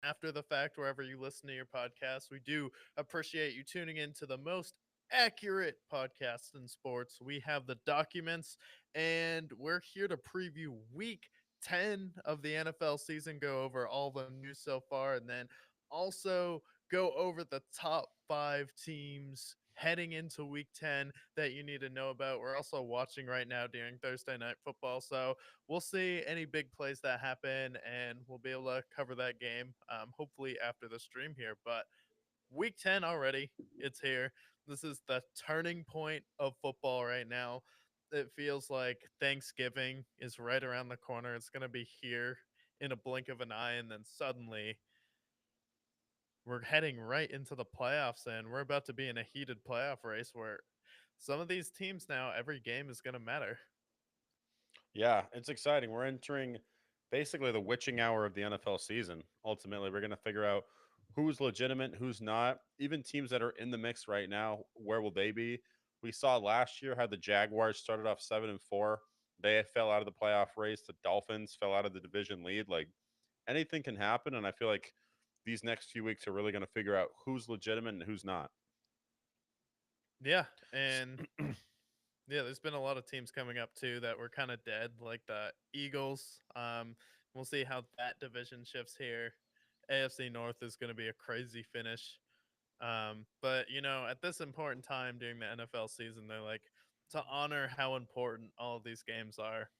after the fact, wherever you listen to your podcast. We do appreciate you tuning in to the most accurate podcast in sports. We have the documents, and we're here to preview week 10 of the NFL season, go over all the news so far, and then also go over the top five teams heading into week 10 that you need to know about. We're also watching right now during Thursday night football. So we'll see any big plays that happen and we'll be able to cover that game hopefully after the stream here. But week 10 already, it's here. This is the turning point of football right now. It feels like Thanksgiving is right around the corner. It's going to be here in a blink of an eye. And then suddenly we're heading right into the playoffs and we're about to be in a heated playoff race where some of these teams now, every game is going to matter. Yeah, it's exciting. We're entering basically the witching hour of the NFL season. Ultimately, we're going to figure out who's legitimate, who's not. Even teams that are in the mix right now, where will they be? We saw last year how the Jaguars started off 7-4. They fell out of the playoff race. The Dolphins fell out of the division lead. Like anything can happen, and I feel like these next few weeks are really going to figure out who's legitimate and who's not. Yeah, and yeah, there's been a lot of teams coming up too that were kind of dead, like the Eagles. We'll see how that division shifts here. AFC North is going to be a crazy finish. But at this important time during the NFL season, they're like to honor how important all of these games are.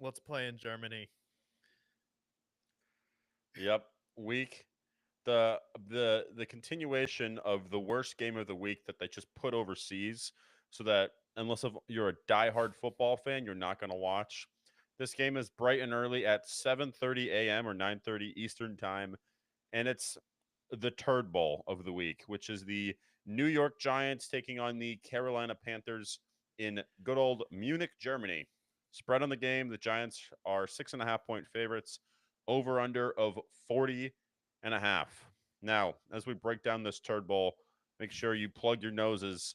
Let's play in Germany. Yep, week the continuation of the worst game of the week that they just put overseas, so that unless you're a diehard football fan, you're not going to watch. This game is bright and early at 7:30 a.m. or 9:30 Eastern time, and it's the Turd Bowl of the week, which is the New York Giants taking on the Carolina Panthers in good old Munich, Germany. Spread on the game: the Giants are 6.5 point favorites. Over under of 40.5. Now, as we break down this Turd Bowl, make sure you plug your noses.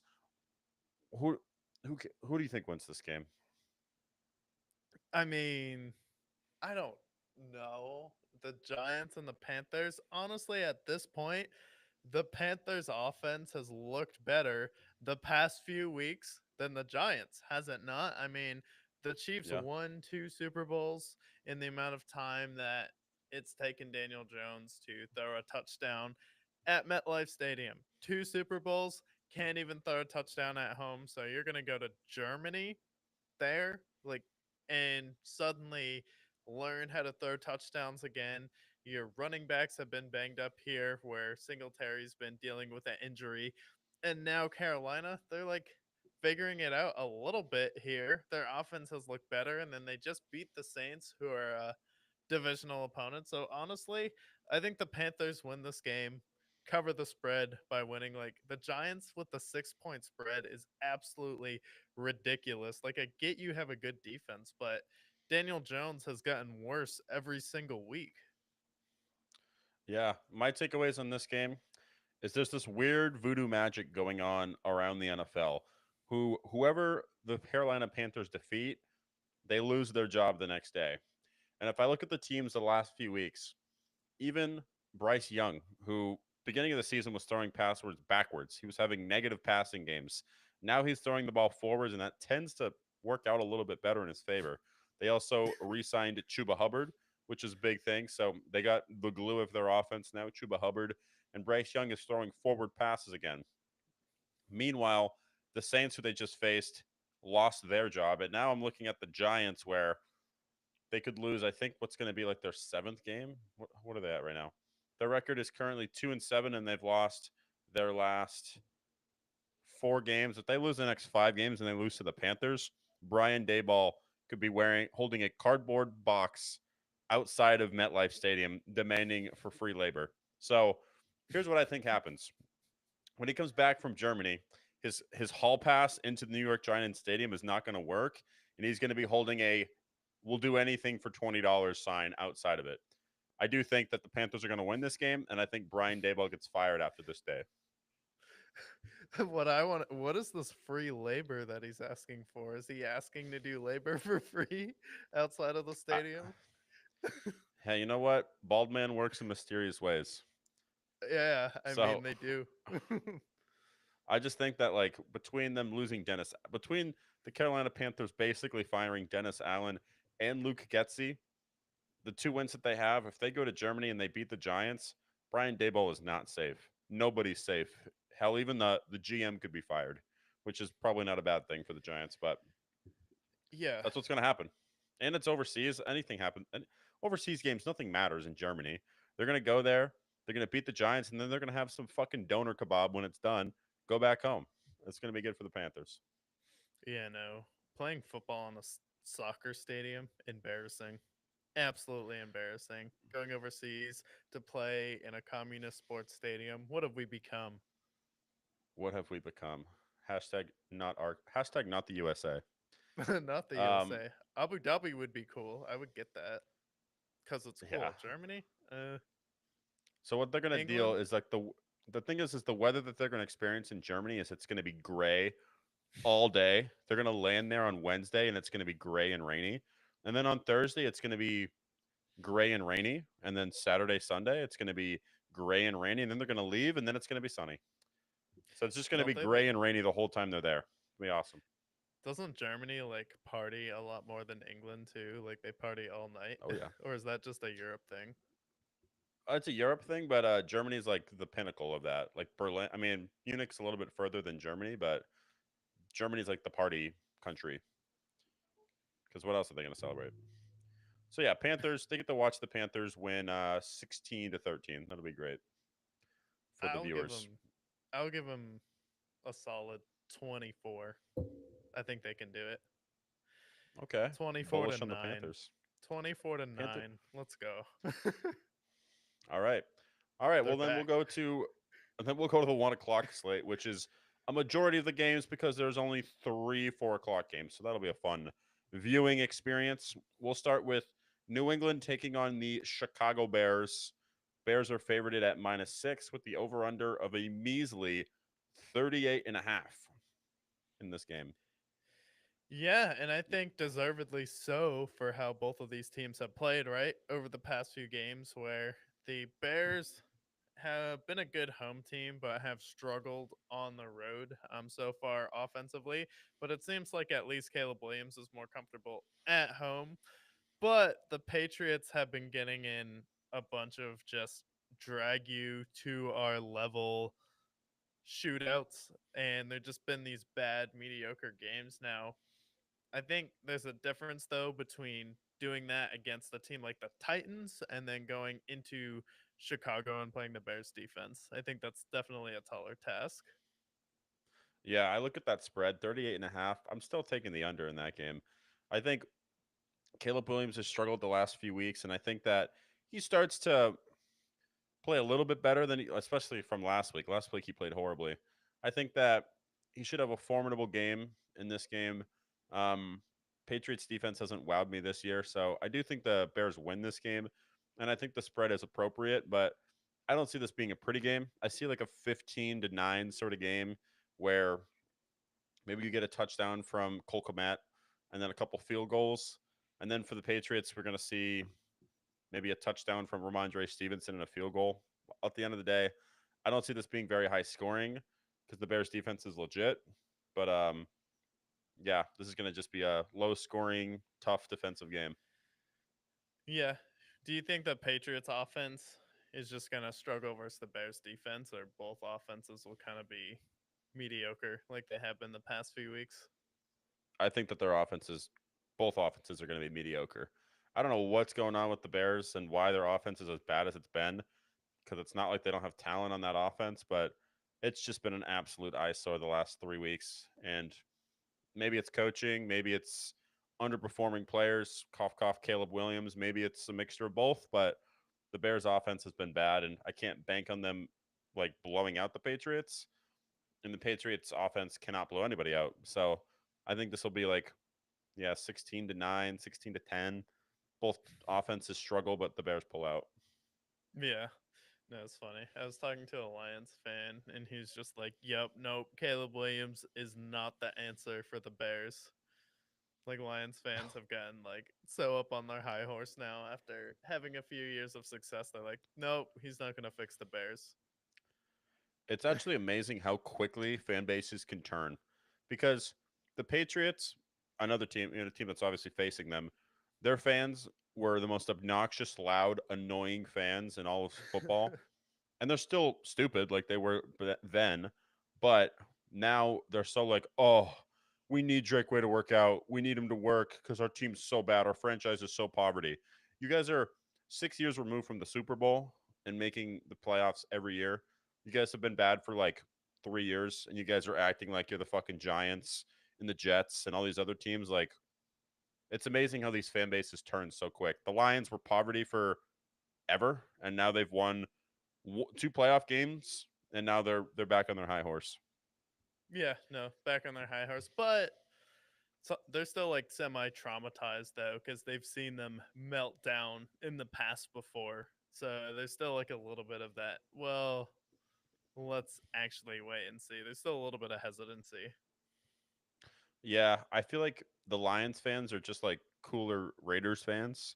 Who who do you think wins this game? I mean, I don't know. The Giants and the Panthers, honestly, at this point, the Panthers offense has looked better the past few weeks than the Giants, has it not? I mean, the Chiefs Yeah. won two Super Bowls in the amount of time that it's taken Daniel Jones to throw a touchdown at MetLife Stadium. Two Super Bowls, can't even throw a touchdown at home. So you're going to go to Germany there, like, and suddenly learn how to throw touchdowns again. Your running backs have been banged up here, where Singletary's been dealing with an injury, and now Carolina, they're like figuring it out a little bit here. Their offense has looked better, and then they just beat the Saints, who are a divisional opponent. So honestly, I think the Panthers win this game, cover the spread by winning. Like the Giants with the 6 point spread is absolutely ridiculous. Like I get you have a good defense, but Daniel Jones has gotten worse every single week. Yeah. My takeaways on this game is there's this weird voodoo magic going on around the NFL. Whoever the Carolina Panthers defeat, they lose their job the next day. And if I look at the teams the last few weeks, even Bryce Young, who beginning of the season was throwing passwords backwards, he was having negative passing games. Now he's throwing the ball forwards, and that tends to work out a little bit better in his favor. They also re-signed Chuba Hubbard, which is a big thing. So they got the glue of their offense now, Chuba Hubbard, and Bryce Young is throwing forward passes again. Meanwhile, the Saints, who they just faced, lost their job. And now I'm looking at the Giants, where they could lose, I think, what's going to be like their seventh game. What are they at right now? Their record is currently 2-7, and they've lost their last 4 games. If they lose the next 5 games and they lose to the Panthers, Brian Dayball could be holding a cardboard box outside of MetLife Stadium demanding for free labor. So here's what I think happens. When he comes back from Germany, his hall pass into the New York Giants Stadium is not going to work, and he's going to be holding a "we'll do anything for $20" sign outside of it. I do think that the Panthers are going to win this game, and I think Brian Dayball gets fired after this day. What is this free labor that he's asking for? Is he asking to do labor for free outside of the I, stadium? Hey, you know what? Bald man works in mysterious ways. Yeah, I So mean they do. I just think that like between the Carolina Panthers basically firing Dennis Allen and Luke Getzey, the two wins that they have, if they go to Germany and they beat the Giants, Brian Daboll is not safe. Nobody's safe. Hell, even the GM could be fired, which is probably not a bad thing for the Giants, but Yeah, that's what's going to happen. And it's overseas. Anything happens. And overseas games, nothing matters in Germany. They're going to go there. They're going to beat the Giants, and then they're going to have some fucking doner kebab when it's done. Go back home. It's going to be good for the Panthers. yeah, no. Playing football in a soccer stadium, embarrassing. Absolutely embarrassing. Going overseas to play in a communist sports stadium. What have we become? What have we become? Hashtag not the USA. Not the Um, USA. Abu Dhabi would be cool. I would get that because it's yeah. cool. Germany, So what they're going to deal England. is like the thing is the weather that they're going to experience in Germany is it's going to be gray all day. They're going to land there on Wednesday and it's going to be gray and rainy. And then on Thursday it's going to be gray and rainy, and then Saturday, Sunday it's going to be gray and rainy, and then they're going to leave and then it's going to be sunny. So it's just going to be Don't they gray like? and rainy the whole time they're there. It'll be awesome. Doesn't Germany like party a lot more than England too? Like they party all night, Oh yeah. or is that just a Europe thing? It's a Europe thing, but Germany's like the pinnacle of that. Like Berlin, I mean, Munich's a little bit further than Germany, but Germany's like the party country. Because what else are they going to celebrate? So yeah, Panthers. They get to watch the Panthers win 16-13. That'll be great for the I'll give viewers. them. I'll give them a solid 24. I think they can do it. Okay, 24 to bullish on the 9. Panthers. 24 to Panther. 9. Let's go. All right, all right. They're Well, then we'll back. go to the 1 o'clock slate, which is a majority of the games because there's only 3 4 o'clock games, so that'll be a fun viewing experience. We'll start with New England taking on the Chicago Bears. Bears are favorited at -6 with the over under of a measly 38.5 in this game. Yeah, and I think deservedly so for how both of these teams have played, right? Over the past few games where the Bears have been a good home team but have struggled on the road so far offensively, but it seems like at least Caleb Williams is more comfortable at home. But the Patriots have been getting in a bunch of just drag you to our level shootouts, and there just been these bad mediocre games now. I think there's a difference though between doing that against a team like the Titans and then going into Chicago and playing the Bears defense. I think that's definitely a taller task. Yeah, I look at that spread 38.5. I'm still taking the under in that game. I think Caleb Williams has struggled the last few weeks, and I think that he starts to play a little bit better than especially from last week. Last week he played horribly. I think that he should have a formidable game in this game. Um, Patriots defense hasn't wowed me this year, so I do think the Bears win this game, and I think the spread is appropriate, but I don't see this being a pretty game. I see like a 15-9 sort of game where maybe you get a touchdown from Cole Komet and then a couple field goals. And then for the Patriots, we're going to see maybe a touchdown from Ramondre Stevenson and a field goal. At the end of the day, I don't see this being very high scoring because the Bears defense is legit. But yeah, this is going to just be a low scoring, tough defensive game. Yeah. Do you think the Patriots offense is just going to struggle versus the Bears defense, or both offenses will kind of be mediocre like they have been the past few weeks? I think that both offenses are going to be mediocre. I don't know what's going on with the Bears and why their offense is as bad as it's been because it's not like they don't have talent on that offense, but it's just been an absolute eyesore the last 3 weeks. And maybe it's coaching, maybe it's underperforming players, cough, cough, Caleb Williams. Maybe it's a mixture of both, but the Bears offense has been bad, and I can't bank on them like blowing out the Patriots. And the Patriots offense cannot blow anybody out. So I think this will be like, yeah, 16-9, 16-10. Both offenses struggle, but the Bears pull out. Yeah. No, it's funny. I was talking to a Lions fan, and he's just like, "Yep, nope. Caleb Williams is not the answer for the Bears." Like Lions fans have gotten like so up on their high horse now after having a few years of success. They're like, nope, he's not gonna fix the Bears. It's actually amazing how quickly fan bases can turn, because the Patriots, another team, a team that's obviously facing them, their fans were the most obnoxious, loud, annoying fans in all of football, and they're still stupid like they were then, but now they're so like, oh, we need Drake Way to work out. We need him to work because our team's so bad. Our franchise is so poverty. You guys are 6 years removed from the Super Bowl and making the playoffs every year. You guys have been bad for like 3 years, and you guys are acting like you're the fucking Giants and the Jets and all these other teams. Like, it's amazing how these fan bases turn so quick. The Lions were poverty for ever, and now they've won two playoff games, and now they're back on their high horse. Yeah, no, back on their high horse, but so they're still like semi traumatized though because they've seen them melt down in the past before. So there's still like a little bit of that. Well, let's actually wait and see. There's still a little bit of hesitancy. Yeah, I feel like the Lions fans are just like cooler Raiders fans,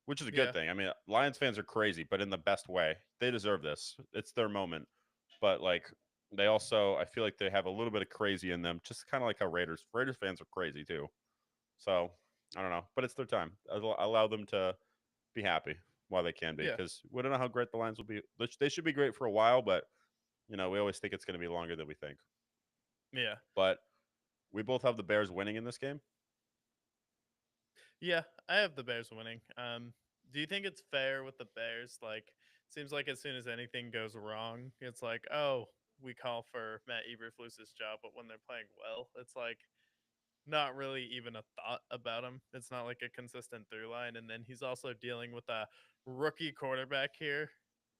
which is a good Yeah, thing. I mean, Lions fans are crazy, but in the best way. They deserve this. It's their moment. But like they also, I feel like they have a little bit of crazy in them, just kind of like how Raiders fans are crazy too. So I don't know, but it's their time. Allow them to be happy while they can be, yeah, because we don't know how great the Lions will be. They should be great for a while, but we always think it's going to be longer than we think. yeah. But we both have the Bears winning in this game. Yeah, I have the Bears winning. Do you think it's fair with the Bears? Like, seems like as soon as anything goes wrong, it's like, oh, we call for Matt Eberflus's job. But when they're playing well, it's like not really even a thought about him. It's not like a consistent through line. And then he's also dealing with a rookie quarterback here.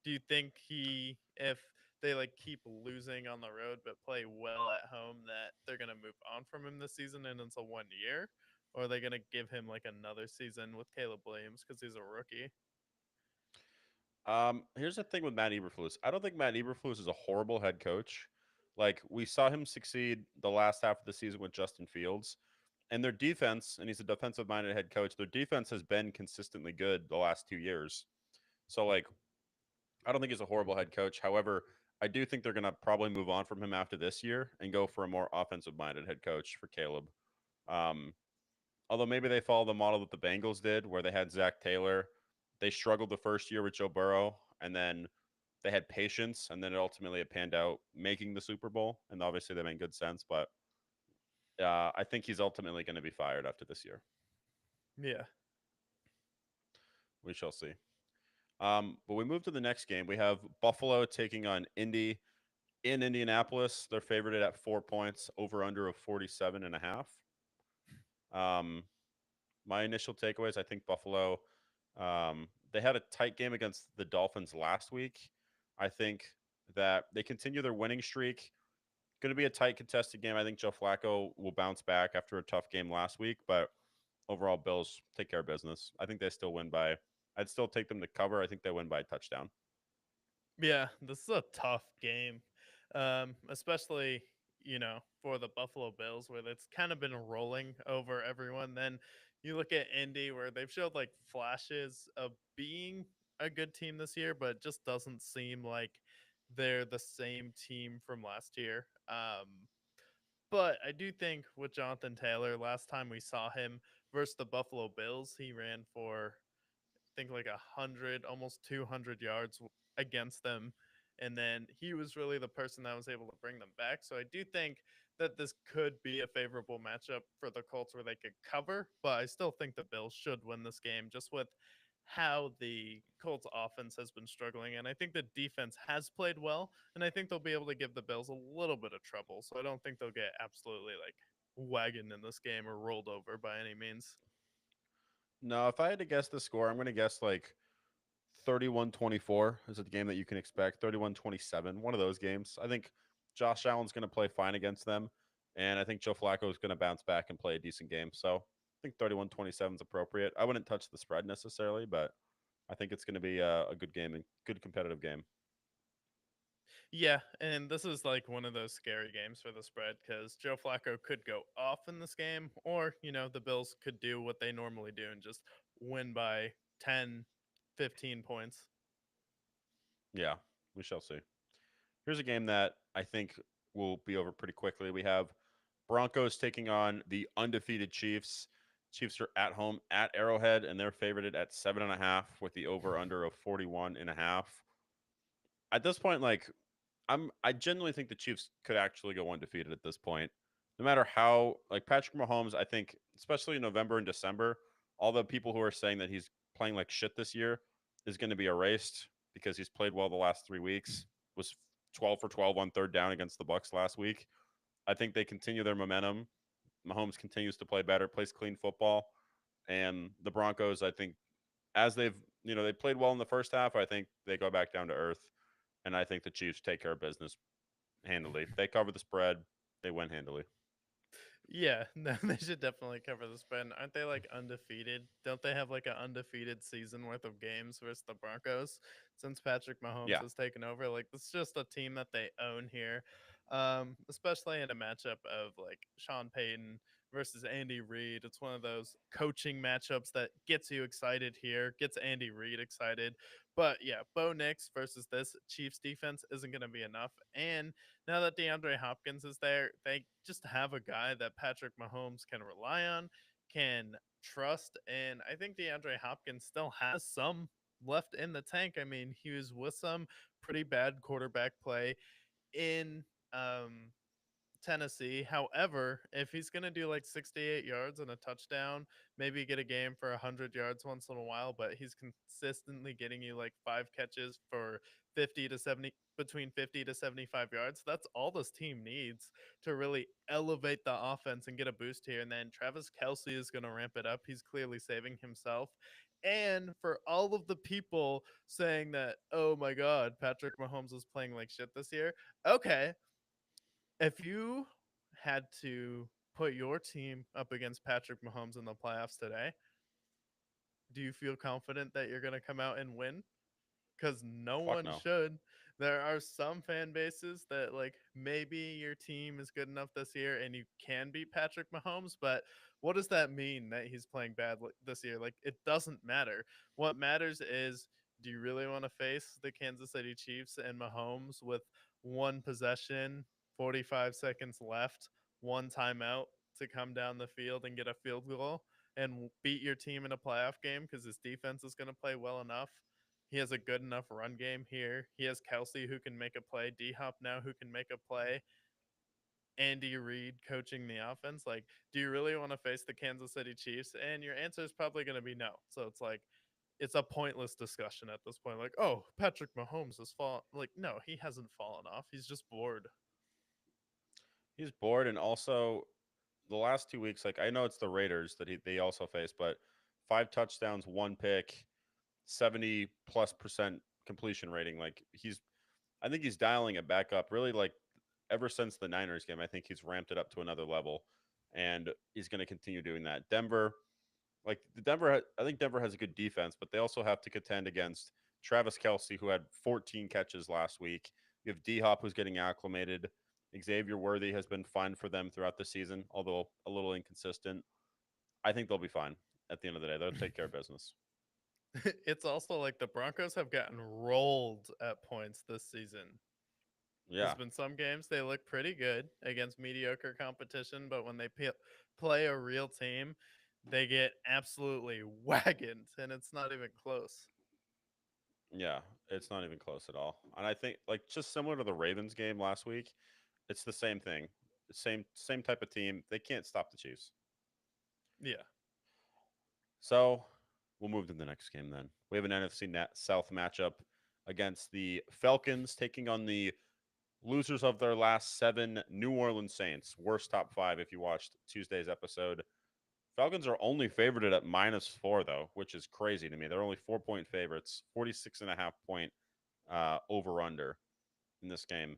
Do you think if they like keep losing on the road but play well at home, that they're gonna move on from him this season and it's a 1 year, or are they gonna give him like another season with Caleb Williams because he's a rookie? Here's the thing with Matt Eberflus. I don't think Matt Eberflus is a horrible head coach. Like, we saw him succeed the last half of the season with Justin Fields, and their defense, and he's a defensive minded head coach. Their defense has been consistently good the last 2 years. So like, I don't think he's a horrible head coach. However, I do think they're gonna probably move on from him after this year and go for a more offensive minded head coach for Caleb. Um, Although maybe they follow the model that the Bengals did, where they had Zach Taylor. They struggled the first year with Joe Burrow, and then they had patience, and then it panned out making the Super Bowl. And obviously, they made good sense. But I think he's ultimately going to be fired after this year. Yeah. We shall see. But we move to the next game. We have Buffalo taking on Indy in Indianapolis. They're favored at 4 points, over under of 47.5. Um, my initial takeaways, I think Buffalo, they had a tight game against the Dolphins last week. I think that they continue their winning streak. Going to be a tight contested game. I think Joe Flacco will bounce back after a tough game last week, but overall, Bills take care of business. I think they still win by, I'd still take them to cover. I think they win by a touchdown. Yeah, this is a tough game, especially for the Buffalo Bills, where it's kind of been rolling over everyone. Then you look at Indy, where they've showed like flashes of being a good team this year, but it just doesn't seem like they're the same team from last year. But I do think with Jonathan Taylor, last time we saw him versus the Buffalo Bills, he ran for think like 100, almost 200 yards against them. And then he was really the person that was able to bring them back. So I do think that this could be a favorable matchup for the Colts where they could cover, but I still think the Bills should win this game just with how the Colts offense has been struggling. And I think the defense has played well, and I think they'll be able to give the Bills a little bit of trouble. So I don't think they'll get absolutely like wagoned in this game or rolled over by any means. No, if I had to guess the score, I'm going to guess like 31-24 is a game that you can expect. 31-27, one of those games. I think Josh Allen's going to play fine against them, and I think Joe Flacco is going to bounce back and play a decent game. So I think 31-27 is appropriate. I wouldn't touch the spread necessarily, but I think it's going to be a good game and good competitive game. Yeah, and this is like one of those scary games for the spread because Joe Flacco could go off in this game, or, the Bills could do what they normally do and just win by 10, 15 points. Yeah, we shall see. Here's a game that I think will be over pretty quickly. We have Broncos taking on the undefeated Chiefs. Chiefs are at home at Arrowhead, and they're favored at 7.5 with the over under of 41.5. At this point, like I genuinely think the Chiefs could actually go undefeated at this point. No matter how like Patrick Mahomes, I think, especially in November and December, all the people who are saying that he's playing like shit this year is going to be erased because he's played well the last 3 weeks. Was 12 for 12 on third down against the Bucks last week. I think they continue their momentum. Mahomes continues to play better, plays clean football, and the Broncos, I think, as they played well in the first half, I think they go back down to earth, and I think the Chiefs take care of business handily. They cover the spread. They win handily. Yeah, no, they should definitely cover the spread. Aren't they like undefeated? Don't they have like an undefeated season worth of games versus the Broncos since Patrick Mahomes Yeah. has taken over? Like, it's just a team that they own here, especially in a matchup of like Sean Payton versus Andy Reid. It's one of those coaching matchups that gets you excited here, gets Andy Reid excited. But yeah, Bo Nix versus this Chiefs defense isn't going to be enough. And now that DeAndre Hopkins is there, they just have a guy that Patrick Mahomes can rely on, can trust. And I think DeAndre Hopkins still has some left in the tank. I mean, he was with some pretty bad quarterback play in Tennessee. However, if he's going to do like 68 yards and a touchdown, maybe get a game for 100 yards once in a while, but he's consistently getting you like 5 catches for 50 to 70, between 50 to 75 yards. That's all this team needs to really elevate the offense and get a boost here. And then Travis Kelsey is going to ramp it up. He's clearly saving himself. And for all of the people saying that, oh my God, Patrick Mahomes is playing like shit this year, okay, if you had to put your team up against Patrick Mahomes in the playoffs today, do you feel confident that you're going to come out and win? Because no Fuck one no. should. There are some fan bases that like maybe your team is good enough this year and you can beat Patrick Mahomes, but what does that mean that he's playing bad this year? Like it doesn't matter. What matters is, do you really want to face the Kansas City Chiefs and Mahomes with one possession, 45 seconds left, one timeout to come down the field and get a field goal and beat your team in a playoff game because his defense is going to play well enough? He has a good enough run game here. He has Kelsey who can make a play, D Hop now who can make a play, Andy Reid coaching the offense. Like, do you really want to face the Kansas City Chiefs? And your answer is probably going to be no. So it's like, it's a pointless discussion at this point. Like, oh, Patrick Mahomes has fallen. Like, no, he hasn't fallen off. He's just bored. He's bored, and also the last 2 weeks, like I know it's the Raiders that they also face, but 5 touchdowns, 1 pick, 70+% completion rating. Like I think he's dialing it back up. Really, like ever since the Niners game, I think he's ramped it up to another level, and he's going to continue doing that. I think Denver has a good defense, but they also have to contend against Travis Kelsey, who had 14 catches last week. You have D Hop, who's getting acclimated. Xavier Worthy has been fine for them throughout the season, although a little inconsistent. I think they'll be fine at the end of the day. They'll take care of business. It's also like the Broncos have gotten rolled at points this season. There's Yeah. been some games they look pretty good against mediocre competition, but when they play a real team, they get absolutely wagoned, and it's not even close. Yeah. It's not even close at all. And I think like just similar to the Ravens game last week, it's the same thing. Same type of team. They can't stop the Chiefs. Yeah. So we'll move to the next game then. We have an NFC South matchup against the Falcons taking on the losers of their last 7 New Orleans Saints. Worst top 5 if you watched Tuesday's episode. Falcons are only favored at -4 though, which is crazy to me. They're only 4-point favorites, 46.5 point over under in this game.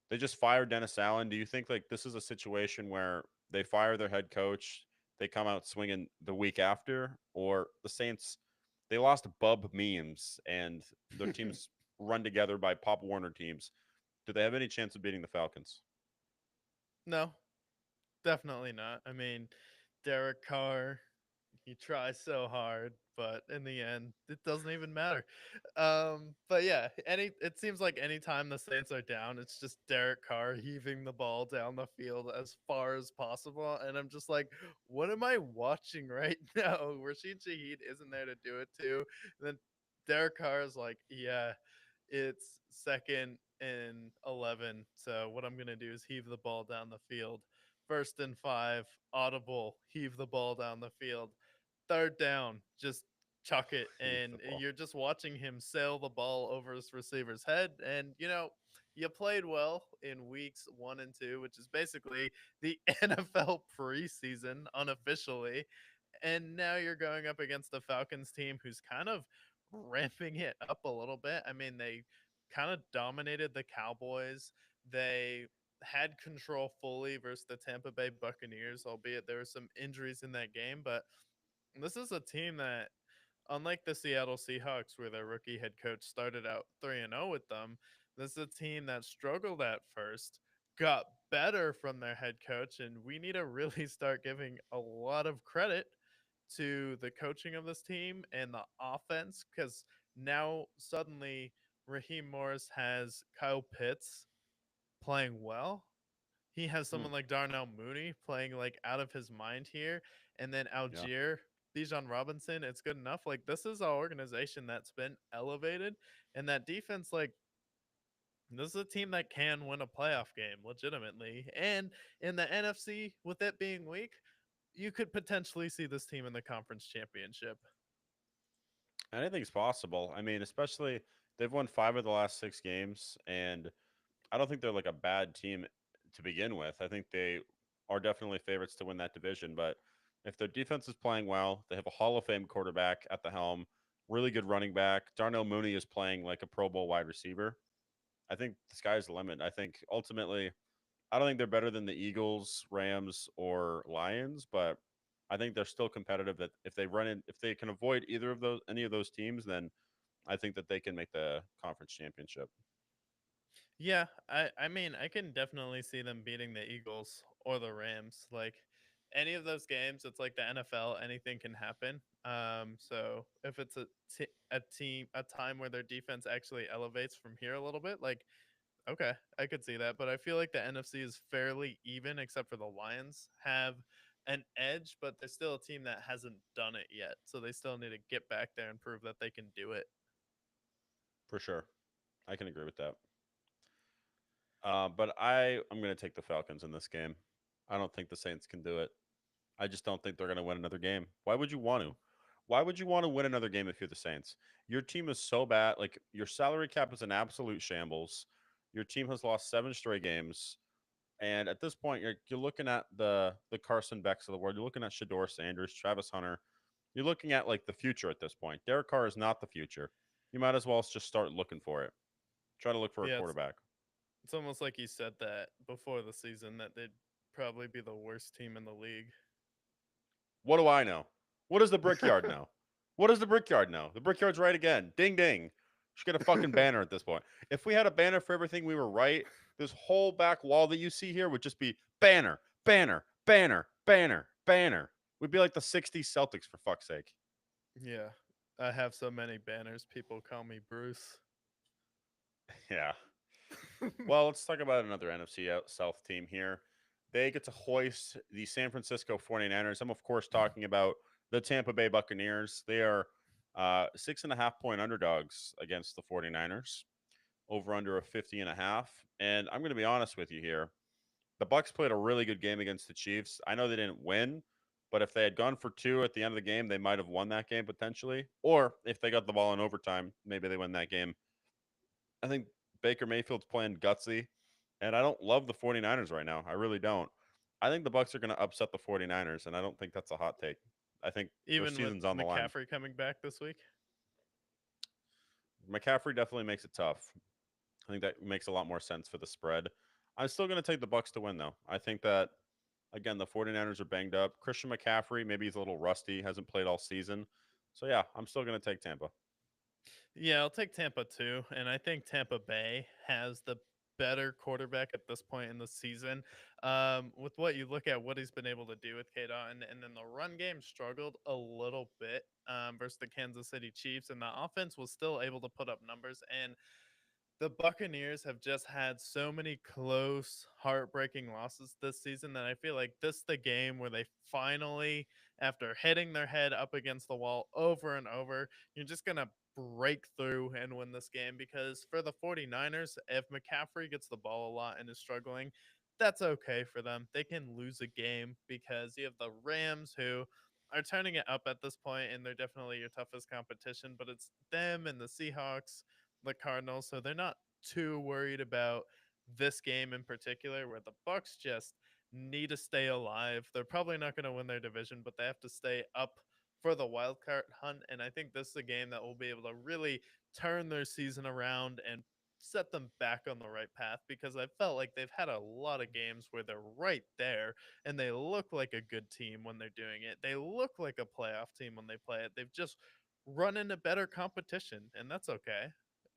They just fired Dennis Allen. Do you think like this is a situation where they fire their head coach, they come out swinging the week after, or the Saints they lost Bub Memes and their teams run together by Pop Warner teams? Do they have any chance of beating the Falcons? No, definitely not. I mean, Derek Carr, he tries so hard, but in the end, it doesn't even matter. But yeah, it seems like anytime the Saints are down, it's just Derek Carr heaving the ball down the field as far as possible, and I'm just like, what am I watching right now? Rashid Shaheed isn't there to do it too. And then Derek Carr is like, yeah, it's second and 11. So what I'm going to do is heave the ball down the field. First and 5, audible, heave the ball down the field. Third down, just chuck it. Heave And the ball. you're just watching him sail the ball over his receiver's head. And, you played well in weeks 1 and 2, which is basically the NFL preseason unofficially. And now you're going up against the Falcons team who's kind of ramping it up a little bit. I mean, they kind of dominated the Cowboys. They had control fully versus the Tampa Bay Buccaneers, albeit there were some injuries in that game. But this is a team that, unlike the Seattle Seahawks, where their rookie head coach started out 3-0 with them, this is a team that struggled at first, got better from their head coach, and we need to really start giving a lot of credit to the coaching of this team and the offense, because now suddenly Raheem Morris has Kyle Pitts playing well. He has Hmm. someone like Darnell Mooney playing like out of his mind here, and then Yeah. Algier, Bijan Robinson. It's good enough. Like, this is an organization that's been elevated, and that defense, like, this is a team that can win a playoff game legitimately. And in the NFC, with it being weak, you could potentially see this team in the conference championship. Anything's possible. I mean, especially they've won 5 of the last 6 games, and I don't think they're like a bad team to begin with. I think they are definitely favorites to win that division. But if their defense is playing well, they have a Hall of Fame quarterback at the helm, really good running back. Darnell Mooney is playing like a Pro Bowl wide receiver. I think the sky's the limit. I think ultimately, I don't think they're better than the Eagles, Rams, or Lions, but I think they're still competitive. That if they can avoid either of those, any of those teams, then I think that they can make the conference championship. Yeah, I mean, I can definitely see them beating the Eagles or the Rams. Like, any of those games, it's like the NFL, anything can happen. So if it's a time where their defense actually elevates from here a little bit, like, okay, I could see that. But I feel like the NFC is fairly even, except for the Lions have an edge, but they're still a team that hasn't done it yet. So they still need to get back there and prove that they can do it. For sure. I can agree with that. But I'm going to take the Falcons in this game. I don't think the Saints can do it. I just don't think they're going to win another game. Why would you want to? Why would you want to win another game if you're the Saints? Your team is so bad. Like, your salary cap is an absolute shambles. Your team has lost 7 straight games. And at this point, you're looking at the Carson Becks of the world. You're looking at Shador Sanders, Travis Hunter. You're looking at like the future at this point. Derek Carr is not the future. You might as well just start looking for it. Try to look for a Yeah, quarterback. it's almost like he said that before the season that they'd probably be the worst team in the league. What do I know? What does the Brickyard know? What does the Brickyard know? The Brickyard's right again. Ding ding. Should get a fucking banner at this point. If we had a banner for everything we were right, this whole back wall that you see here would just be banner, banner, banner, banner, banner. We'd be like the '60s Celtics for fuck's sake. Yeah, I have so many banners. People call me Bruce. Yeah. Well, let's talk about another South team here. They get to hoist the San Francisco 49ers. I'm, of course, talking about the Tampa Bay Buccaneers. They are 6.5 point underdogs against the 49ers, over under a 50.5. And I'm going to be honest with you here. The Bucks played a really good game against the Chiefs. I know they didn't win, but if they had gone for two at the end of the game, they might have won that game potentially. Or if they got the ball in overtime, maybe they win that game. I think Baker Mayfield's playing gutsy, and I don't love the 49ers right now. I really don't. I think the Bucks are going to upset the 49ers, and I don't think that's a hot take. I think their Even with season's on the line. McCaffrey coming back this week. McCaffrey definitely makes it tough. I think that makes a lot more sense for the spread. I'm still going to take the Bucks to win though. I think that again the 49ers are banged up. Christian McCaffrey maybe he's a little rusty, hasn't played all season. So yeah, I'm still going to take Tampa. Yeah, I'll take Tampa too, and I think Tampa Bay has the better quarterback at this point in the season. With what you look at, what he's been able to do with K Dot, and then the run game struggled a little bit versus the Kansas City Chiefs, and the offense was still able to put up numbers. And the Buccaneers have just had so many close, heartbreaking losses this season that I feel like this is the game where they finally, after hitting their head up against the wall over and over, you're just going to break through and win this game. Because for the 49ers, if McCaffrey gets the ball a lot and is struggling, that's okay for them. They can lose a game because you have the Rams who are turning it up at this point, and they're definitely your toughest competition, but it's them and the Seahawks, the Cardinals, so they're not too worried about this game in particular, where the Bucks just need to stay alive. They're probably not going to win their division, but they have to stay up for the wild card hunt, and I think this is a game that will be able to really turn their season around and set them back on the right path, because I felt like they've had a lot of games where they're right there and they look like a good team when they're doing it. They look like a playoff team when they play it. They've just run into better competition, and that's okay.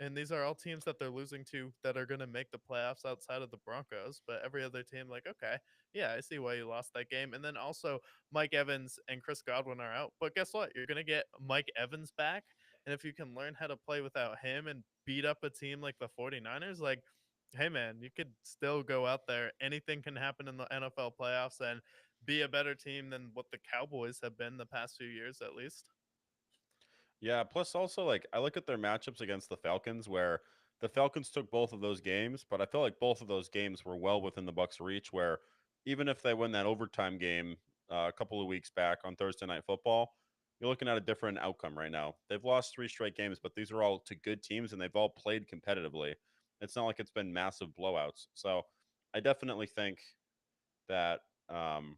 And these are all teams that they're losing to that are going to make the playoffs outside of the Broncos. But every other team, like, okay, yeah, I see why you lost that game. And then also, Mike Evans and Chris Godwin are out. But guess what? You're going to get Mike Evans back. And if you can learn how to play without him and beat up a team like the 49ers, like, hey, man, you could still go out there. Anything can happen in the NFL playoffs and be a better team than what the Cowboys have been the past few years, at least. Yeah, plus also like I look at their matchups against the Falcons where the Falcons took both of those games, but I feel like both of those games were well within the Bucks' reach where even if they win that overtime game a couple of weeks back on Thursday Night Football, you're looking at a different outcome right now. They've lost 3 straight games, but these are all to good teams and they've all played competitively. It's not like it's been massive blowouts. So I definitely think that um,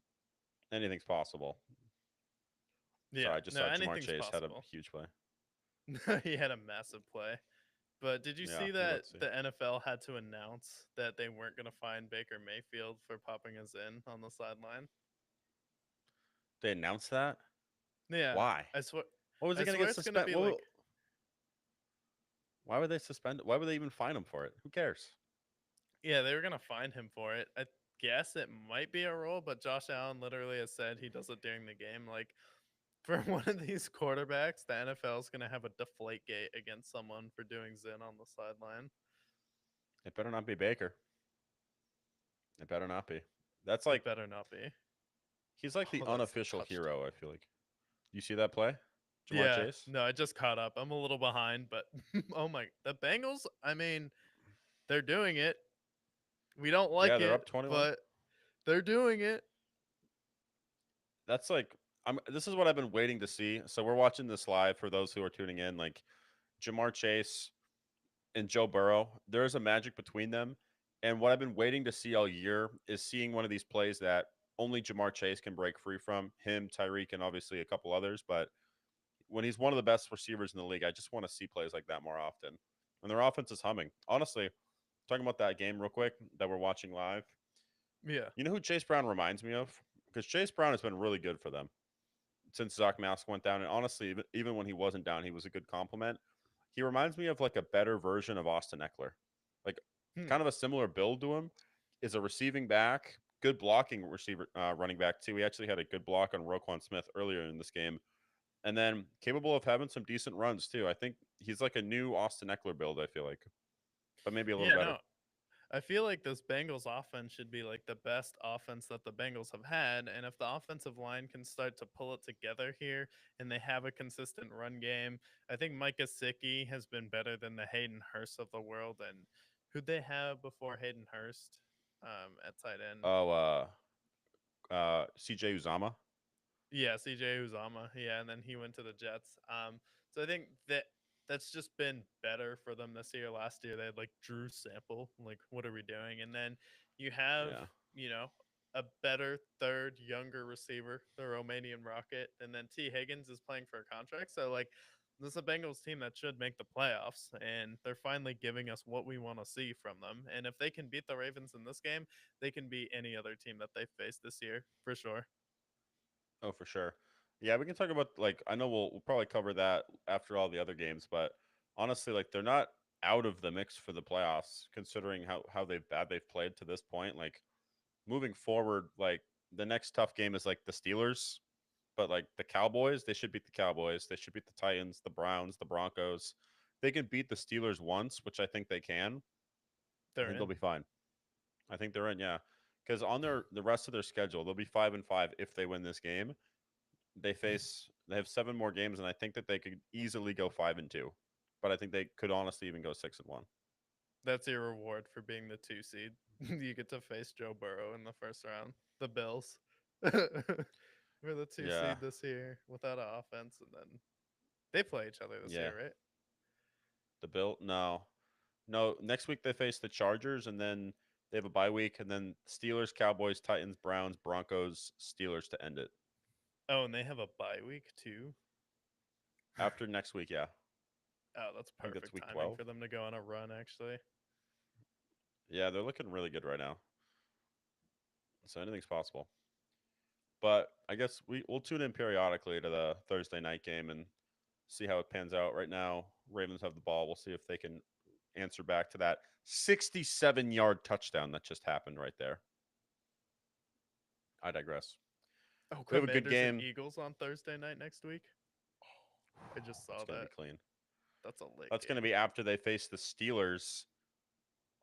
anything's possible. Yeah, Sorry, I just no, saw Jamar anything's Chase had a possible. huge play. He had a massive play. But did you Yeah, see you're about that to see. the NFL had to announce that they weren't going to fine Baker Mayfield for popping his in on the sideline? They announced that? Yeah, Why? I swear. What was he I going to swear get it's going to suspended? be like, Why would they suspend? Why would they even fine him for it? Who cares? yeah, they were going to fine him for it. I guess it might be a rule, but Josh Allen literally has said he does it during the game. Like, for one of these quarterbacks, the NFL is going to have a deflate gate against someone for doing Zin on the sideline. It better not be Baker. It better not be. That's It like better not be. he's like the Oh, that's a unofficial touchdown. hero. I feel like. You see that play, Jamar Yeah, Chase? no, I just caught up. I'm a little behind, but oh my, the Bengals, I mean, they're doing it. We don't Yeah, like they're it, up 21. but they're doing it. That's like I'm. This is what I've been waiting to see. So we're watching this live for those who are tuning in. Like Jamar Chase and Joe Burrow, there is a magic between them. And what I've been waiting to see all year is seeing one of these plays that only Jamar Chase can break free from. Him, Tyreek, and obviously a couple others. But when he's one of the best receivers in the league, I just want to see plays like that more often. And their offense is humming. Honestly, talking about that game real quick that we're watching live, Yeah. you know who Chase Brown reminds me of? Because Chase Brown has been really good for them since Zach Mask went down. And honestly, even when he wasn't down, he was a good compliment. He reminds me of like a better version of Austin Eckler, like Hmm. kind of a similar build to him. Is a receiving back, good blocking receiver, running back too. He actually had a good block on Roquan Smith earlier in this game, and then capable of having some decent runs too. I think he's like a new Austin Eckler build. I feel like, but maybe a little Yeah, better. no. I feel like this Bengals offense should be like the best offense that the Bengals have had. And if the offensive line can start to pull it together here and they have a consistent run game, I think Mike Gesicki has been better than the Hayden Hurst of the world. And who'd they have before Hayden Hurst at tight end? Oh, CJ Uzama. Yeah, CJ Uzama. Yeah, and then he went to the Jets. So I think that that's just been better for them this year. Last year they had like Drew Sample. Like, what are we doing? And then you have, Yeah. you know, a better third younger receiver, the Romanian Rocket, and then T. Higgins is playing for a contract. So like this is a Bengals team that should make the playoffs, and they're finally giving us what we want to see from them. And if they can beat the Ravens in this game, they can beat any other team that they face this year for sure. Oh, for sure. Yeah, we can talk about like I know we'll probably cover that after all the other games, but honestly, like they're not out of the mix for the playoffs, considering bad they've played to this point. Like moving forward, like the next tough game is like the Steelers, but like the Cowboys, they should beat the Cowboys. They should beat the Titans, the Browns, the Broncos. They can beat the Steelers once, which I think they can. I They're think they'll in. be fine. I think they're in, yeah. Because on the rest of their schedule, they'll be 5-5 if they win this game. They have 7 more games, and I think that they could easily go 5-2. But I think they could honestly even go 6-1. That's your reward for being the 2 seed. You get to face Joe Burrow in the first round. The Bills. We're the 2 seed Yeah, this year without an offense, and then they play each other this yeah. year, right? The Bill, no, no. Next week they face the Chargers, and then they have a bye week, and then Steelers, Cowboys, Titans, Browns, Broncos, Steelers to end it. Oh, and they have a bye week too. After next week, yeah, Oh, that's I think that's perfect week timing 12. for them to go on a run, actually. Yeah, they're looking really good right now. So anything's possible. But I guess we'll tune in periodically to the Thursday night game and see how it pans out. Right now, Ravens have the ball. We'll see if they can answer back to that 67-yard touchdown that just happened right there. I digress. Oh, We have a good Commanders and game. Eagles on Thursday night next week. I just It's saw going to that. be clean. That's a lit That's going to game. be after they face the Steelers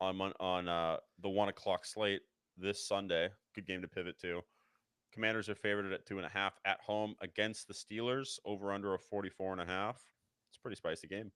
on the 1 o'clock slate this Sunday. Good game to pivot to. Commanders are favored at 2.5 at home against the Steelers. Over under a 44.5. It's a pretty spicy game.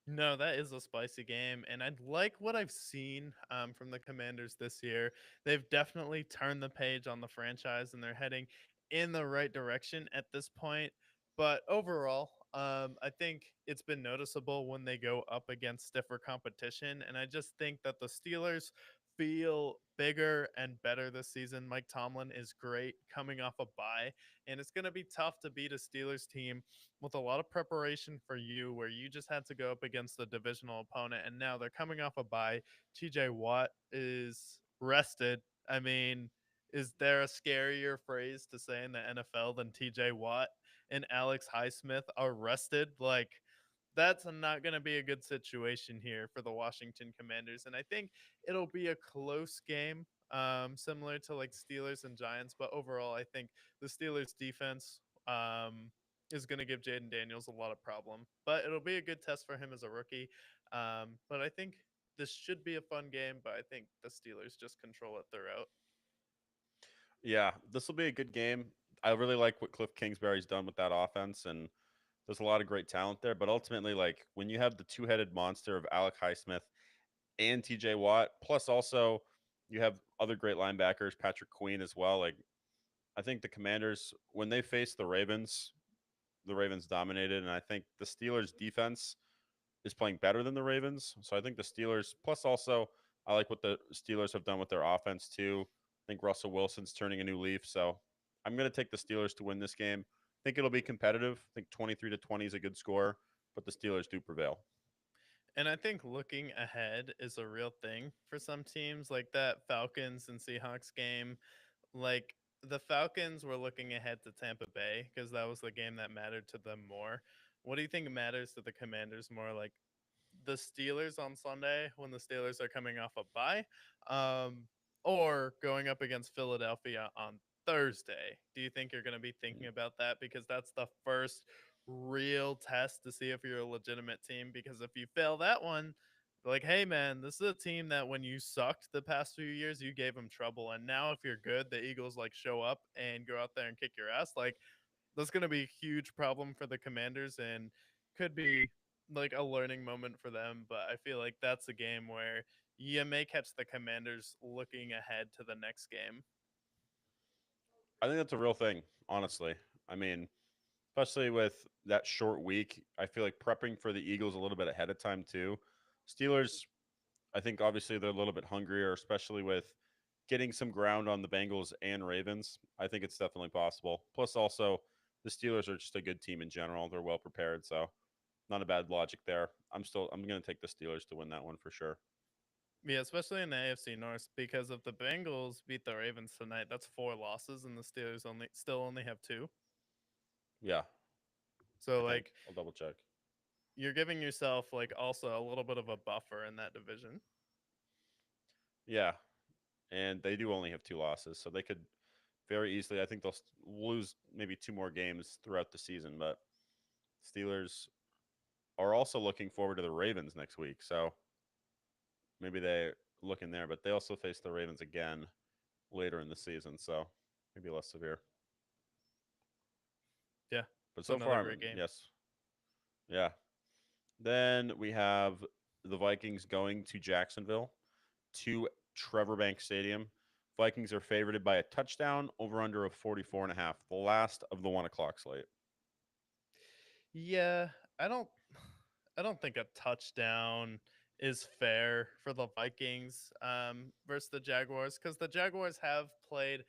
No, that is a spicy game, and I like what I've seen from the Commanders this year. They've definitely turned the page on the franchise, and they're heading in the right direction at this point. But overall, I think it's been noticeable when they go up against stiffer competition, and I just think that the Steelers feel bigger and better this season. Mike Tomlin is great coming off a bye, and it's going to be tough to beat a Steelers team with a lot of preparation for you, where you just had to go up against the divisional opponent, and now they're coming off a bye. TJ Watt is rested. I mean, is there a scarier phrase to say in the NFL than TJ Watt and Alex Highsmith are rested? Like, that's not going to be a good situation here for the Washington Commanders. And I think it'll be a close game, similar to like Steelers and Giants. But overall, I think the Steelers defense is going to give Jaden Daniels a lot of problem. But it'll be a good test for him as a rookie. But I think this should be a fun game. But I think the Steelers just control it throughout. Yeah, this will be a good game. I really like what Cliff Kingsbury's done with that offense, and there's a lot of great talent there. But ultimately, like when you have the two-headed monster of Alec Highsmith and TJ Watt, plus also you have other great linebackers, Patrick Queen as well. Like I think the Commanders, when they faced the Ravens dominated, and I think the Steelers defense is playing better than the Ravens. So I think the Steelers, plus also I like what the Steelers have done with their offense too. I think Russell Wilson's turning a new leaf. So I'm going to take the Steelers to win this game. I think it'll be competitive. I think 23-20 is a good score, but the Steelers do prevail. And I think looking ahead is a real thing for some teams, like that Falcons and Seahawks game. Like the Falcons were looking ahead to Tampa Bay because that was the game that mattered to them more. What do you think matters to the Commanders more? Like the Steelers on Sunday when the Steelers are coming off a bye, um, or going up against Philadelphia on Thursday? Do you think you're going to be thinking about that because that's the first real test to see if you're a legitimate team? Because if you fail that one, like, hey man, this is a team that when you sucked the past few years, you gave them trouble, and now if you're good, the Eagles like show up and go out there and kick your ass. Like that's going to be a huge problem for the Commanders and could be like a learning moment for them. But I feel like that's a game where you may catch the Commanders looking ahead to the next game. I think that's a real thing, honestly. I mean, especially with that short week, I feel like prepping for the Eagles a little bit ahead of time too. Steelers, I think obviously they're a little bit hungrier, especially with getting some ground on the Bengals and Ravens. I think it's definitely possible. Plus, also the Steelers are just a good team in general. They're well prepared, so not a bad logic there. I'm going to take the Steelers to win that one for sure. Yeah, especially in the AFC North because if the Bengals beat the Ravens tonight, that's 4 losses, and the Steelers only have 2. Yeah, I So think like I'll double check. you're giving yourself like also a little bit of a buffer in that division. Yeah, and they do only have 2 losses, so they could very easily. I think they'll lose maybe 2 more games throughout the season, but Steelers are also looking forward to the Ravens next week, so maybe they look in there. But they also face the Ravens again later in the season, so maybe less severe. Yeah, But so so another far, great game. yes, yeah. Then we have the Vikings going to Jacksonville to Trevor Bank Stadium. Vikings are favored by a touchdown over under of 44.5, the last of the 1 o'clock slate. Yeah, I don't I don't think a touchdown is fair for the Vikings versus the Jaguars because the Jaguars have played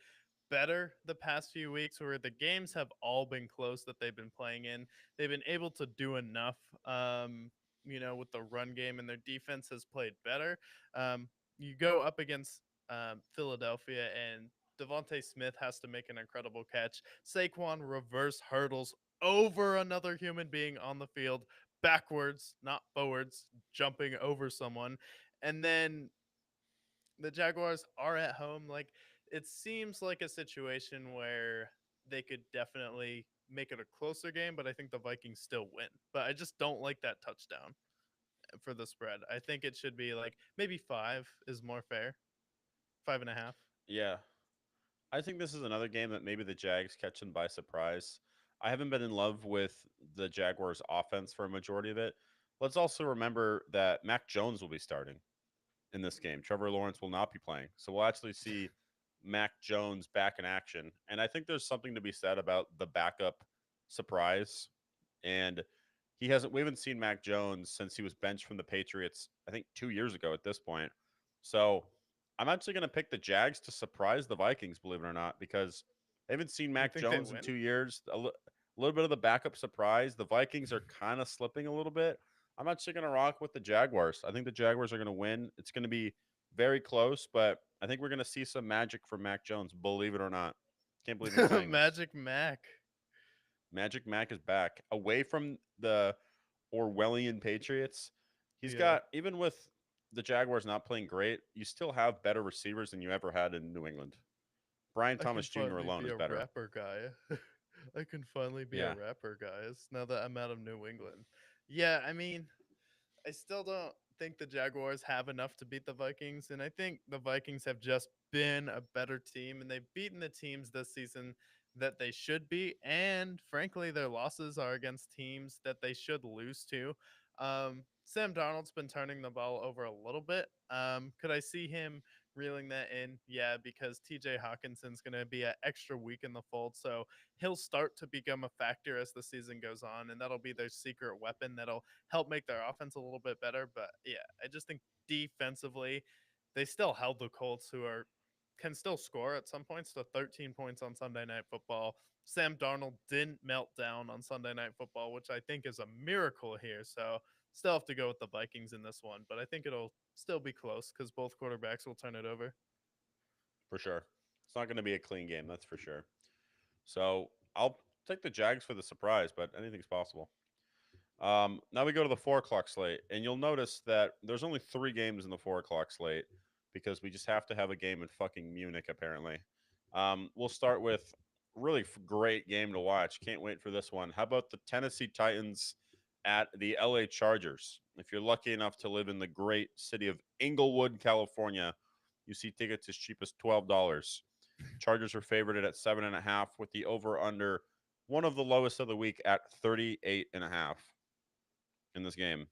better the past few weeks where the games have all been close that they've been playing in. They've been able to do enough, with the run game, and their defense has played better. You go up against Philadelphia, and Devontae Smith has to make an incredible catch. Saquon reverse hurdles over another human being on the field, backwards, not forwards, jumping over someone. And then the Jaguars are at home. Like, it seems like a situation where they could definitely make it a closer game, but I think the Vikings still win. But I just don't like that touchdown for the spread. I think it should be like maybe five is more fair. 5.5. Yeah, I think this is another game that maybe the Jags catch them by surprise. I haven't been in love with the Jaguars' offense for a majority of it. Let's also remember that Mac Jones will be starting in this game. Trevor Lawrence will not be playing. So we'll actually see Mac Jones back in action. And I think there's something to be said about the backup surprise. And we haven't seen Mac Jones since he was benched from the Patriots, I think 2 years ago at this point. So I'm actually going to pick the Jags to surprise the Vikings, believe it or not, because they haven't seen You Mac think they Jones in win? 2 years. Little bit of the backup surprise. The Vikings are kind of slipping a little bit. I'm actually going to rock with the Jaguars. I think the Jaguars are going to win. It's going to be very close, but I think we're going to see some magic from Mac Jones, believe it or not. Can't believe I'm saying this. Magic Mac. Magic Mac is back away from the Orwellian Patriots. He's Yeah. got, even with the Jaguars not playing great, you still have better receivers than you ever had in New England. Brian I can Thomas Jr. finally alone be is a better. rapper guy. I can finally be a Yeah. rapper, guys, now that I'm out of New England. Yeah, I mean, I still don't think the Jaguars have enough to beat the Vikings, and I think the Vikings have just been a better team, and they've beaten the teams this season that they should be, and frankly, their losses are against teams that they should lose to. Sam Darnold's been turning the ball over a little bit. Could I see him reeling that in? Yeah, because TJ Hawkinson's going to be an extra week in the fold, so he'll start to become a factor as the season goes on, and that'll be their secret weapon that'll help make their offense a little bit better. But yeah, I just think defensively, they still held the Colts, who are can still score at some points, to 13 points on Sunday Night Football. Sam Darnold didn't melt down on Sunday Night Football, which I think is a miracle here. So still have to go with the Vikings in this one, but I think it'll still be close because both quarterbacks will turn it over. For sure. It's not going to be a clean game, that's for sure. So I'll take the Jags for the surprise, but anything's possible. Now we go to the 4 o'clock slate, and you'll notice that there's only 3 games in the 4 o'clock slate because we just have to have a game in fucking Munich, apparently. We'll start with really great game to watch. Can't wait for this one. How about the Tennessee Titans at the LA Chargers? If you're lucky enough to live in the great city of Inglewood, California, you see tickets as cheap as $12. Chargers are favored at 7.5 with the over under one of the lowest of the week at 38.5 in this game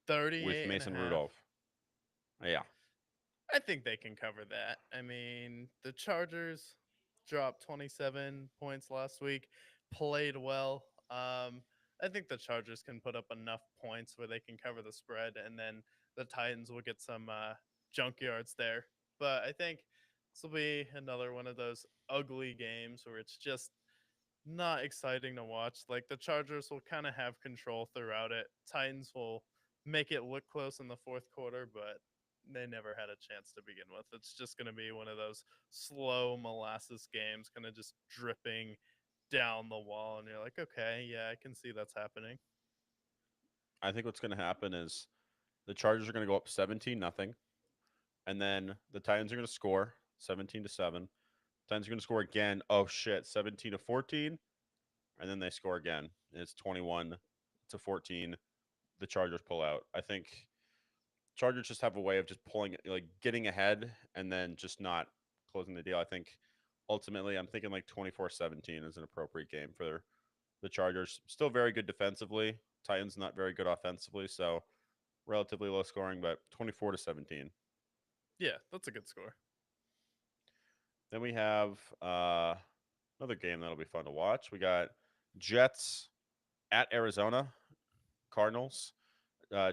with 38 and a Mason half. Rudolph. Yeah. I think they can cover that. I mean, the Chargers dropped 27 points last week, played well. I think the Chargers can put up enough points where they can cover the spread, and then the Titans will get some junk yards there. But I think this will be another one of those ugly games where it's just not exciting to watch. Like, the Chargers will kind of have control throughout it. Titans will make it look close in the fourth quarter, but they never had a chance to begin with. It's just going to be one of those slow molasses games, kind of just dripping down the wall, and you're like, okay, yeah, I can see that's happening. I think what's going to happen is the Chargers are going to go up 17-0, and then the Titans are going to score 17-7. Titans are going to score again. Oh shit, 17-14, and then they score again. And it's 21-14. The Chargers pull out. I think Chargers just have a way of just pulling, like getting ahead and then just not closing the deal. I think ultimately I'm thinking like 24-17 is an appropriate game for the Chargers. Still very good defensively. Titans not very good offensively, so relatively low scoring, but 24-17. Yeah, that's a good score. Then we have another game that'll be fun to watch. We got Jets at Arizona Cardinals.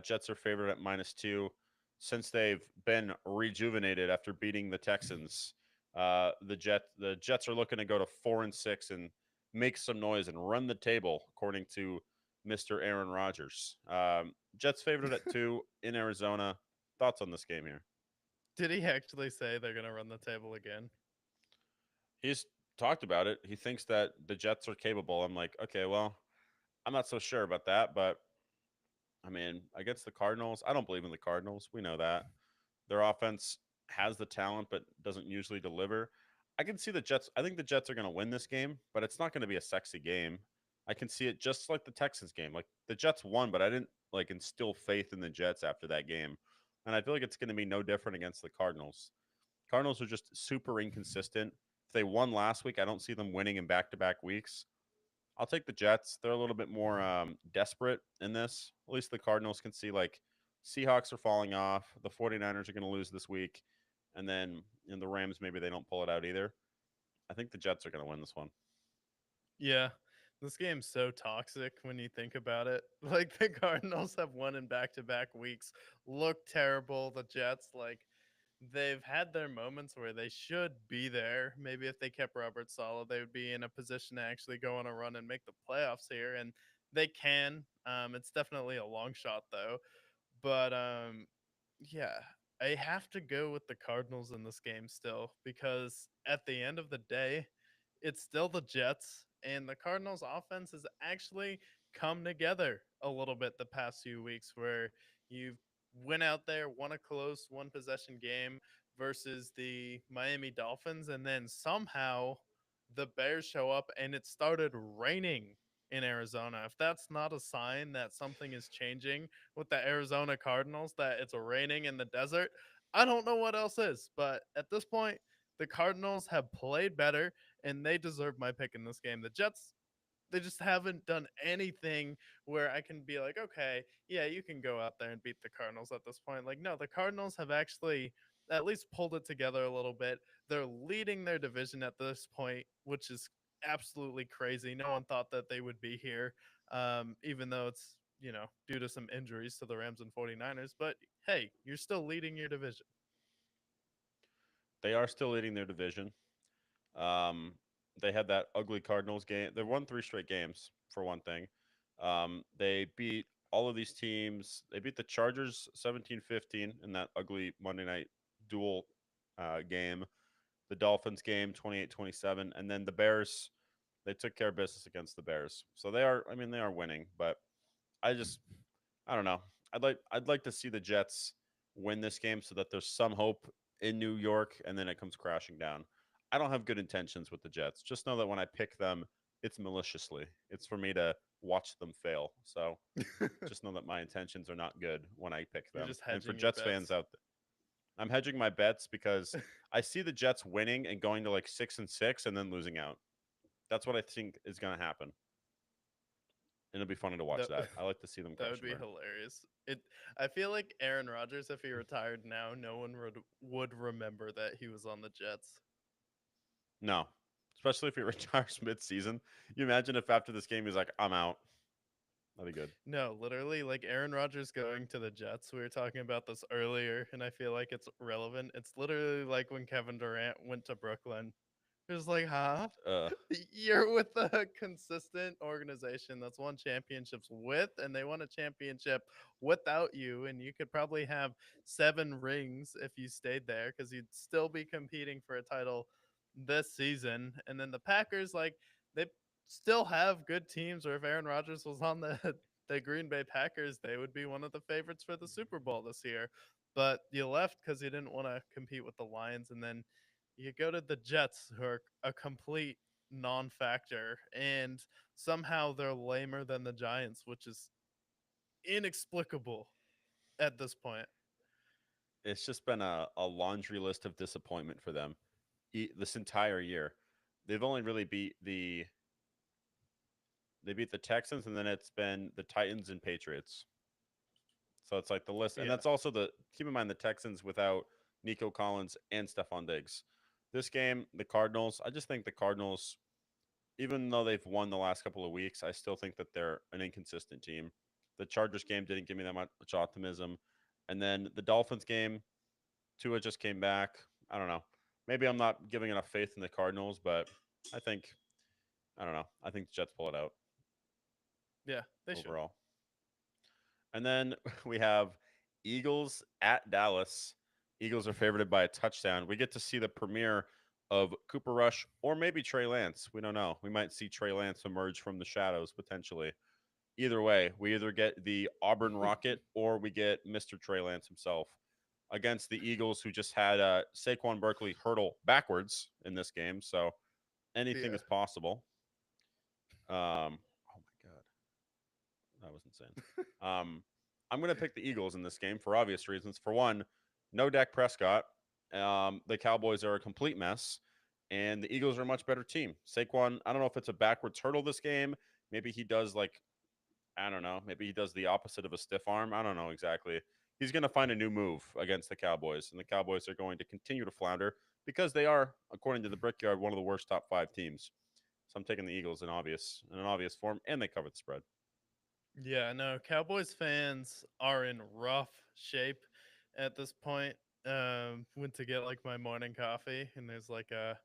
Jets are favored at -2 since they've been rejuvenated after beating the Texans. The Jets are looking to go to 4-6 and make some noise and run the table, according to Mr. Aaron Rodgers. Jets favored at 2 in Arizona. Thoughts on this game here? Did he actually say they're gonna run the table again? He's talked about it. He thinks that the Jets are capable. I'm like, okay, well, I'm not so sure about that, but I mean, against the Cardinals, I don't believe in the Cardinals. We know that. Their offense has the talent, but doesn't usually deliver. I can see the Jets. I think the Jets are going to win this game, but it's not going to be a sexy game. I can see it just like the Texans game. Like the Jets won, but I didn't like instill faith in the Jets after that game. And I feel like it's going to be no different against the Cardinals. Cardinals are just super inconsistent. If they won last week, I don't see them winning in back-to-back weeks. I'll take the Jets. They're a little bit more desperate in this. At least the Cardinals can see like Seahawks are falling off. The 49ers are going to lose this week. And then in the Rams, maybe they don't pull it out either. I think the Jets are going to win this one. Yeah. This game's so toxic when you think about it. Like the Cardinals have won in back-to-back weeks, look terrible. The Jets, like they've had their moments where they should be there. Maybe if they kept Robert Sala, they would be in a position to actually go on a run and make the playoffs here, and they can. It's definitely a long shot though, but yeah, I have to go with the Cardinals in this game still because at the end of the day, it's still the Jets, and the Cardinals' offense has actually come together a little bit the past few weeks where you've went out there, won a close one possession game versus the Miami Dolphins, and then somehow the Bears show up and it started raining in Arizona. If that's not a sign that something is changing with the Arizona Cardinals, that it's raining in the desert, I don't know what else is. But at this point, the Cardinals have played better and they deserve my pick in this game. The Jets, they just haven't done anything where I can be like, okay, yeah, you can go out there and beat the Cardinals at this point. Like, no, the Cardinals have actually at least pulled it together a little bit. They're leading their division at this point, which is absolutely crazy. No one thought that they would be here, even though it's, due to some injuries to the Rams and 49ers. But hey, you're still leading your division. They are still leading their division. Um, they had that ugly Cardinals game. They won 3 straight games, for one thing. They beat all of these teams. They beat the Chargers 17-15 in that ugly Monday night duel game. The Dolphins game 28-27, and then the Bears, they took care of business against the Bears. So they are winning, but I don't know. I'd like to see the Jets win this game so that there's some hope in New York and then it comes crashing down. I don't have good intentions with the Jets. Just know that when I pick them, it's maliciously. It's for me to watch them fail. So just know that my intentions are not good when I pick You're them. just And for hedging your Jets fans bets. out there, I'm hedging my bets because I see the Jets winning and going to like 6-6 and then losing out. That's what I think is going to happen. And it'll be funny to watch That that. I like to see them that crash would and be burn. hilarious. I feel like Aaron Rodgers, if he retired now, no one would remember that he was on the Jets. No, especially if he retires mid-season. You imagine if after this game he's like, "I'm out." That'd be good. No, literally, like Aaron Rodgers going to the Jets. We were talking about this earlier, and I feel like it's relevant. It's literally like when Kevin Durant went to Brooklyn. It was like, huh? Uh, You're with a consistent organization that's won championships with, and they won a championship without you. And you could probably have 7 rings if you stayed there because you'd still be competing for a title this season. And then the Packers, like, they still have good teams, or if Aaron Rodgers was on the the Green Bay Packers, they would be one of the favorites for the Super Bowl this year. But you left because you didn't want to compete with the Lions. And then you go to the Jets, who are a complete non factor. And somehow they're lamer than the Giants, which is inexplicable at this point. It's just been a laundry list of disappointment for them this entire year. They've only really they beat the Texans, and then it's been the Titans and Patriots. So it's like the list, and Yeah. that's also the keep in mind the Texans without Nico Collins and Stephon Diggs. This game, the Cardinals, I just think the Cardinals, even though they've won the last couple of weeks, I still think that they're an inconsistent team. The Chargers game didn't give me that much optimism, and then the Dolphins game, Tua just came back. I don't know. Maybe I'm not giving enough faith in the Cardinals, but I think I don't know. I think the Jets pull it out Yeah, they should. overall. And then we have Eagles at Dallas. Eagles are favored by a touchdown. We get to see the premiere of Cooper Rush or maybe Trey Lance. We don't know. We might see Trey Lance emerge from the shadows potentially. Either way, we either get the Auburn Rocket or we get Mr. Trey Lance himself against the Eagles, who just had Saquon Barkley hurdle backwards in this game. So anything Yeah. is possible. Oh my God. That was insane. I'm going to pick the Eagles in this game for obvious reasons. For one, no Dak Prescott. The Cowboys are a complete mess, and the Eagles are a much better team. Saquon, I don't know if it's a backwards hurdle this game. Maybe he does I don't know. Maybe he does the opposite of a stiff arm. I don't know exactly. He's going to find a new move against the Cowboys, and the Cowboys are going to continue to flounder because they are, according to the Brickyard, one of the worst top 5 teams. So I'm taking the Eagles in an obvious form, and they cover the spread. Yeah, no, Cowboys fans are in rough shape at this point. Went to get like my morning coffee, and there's like a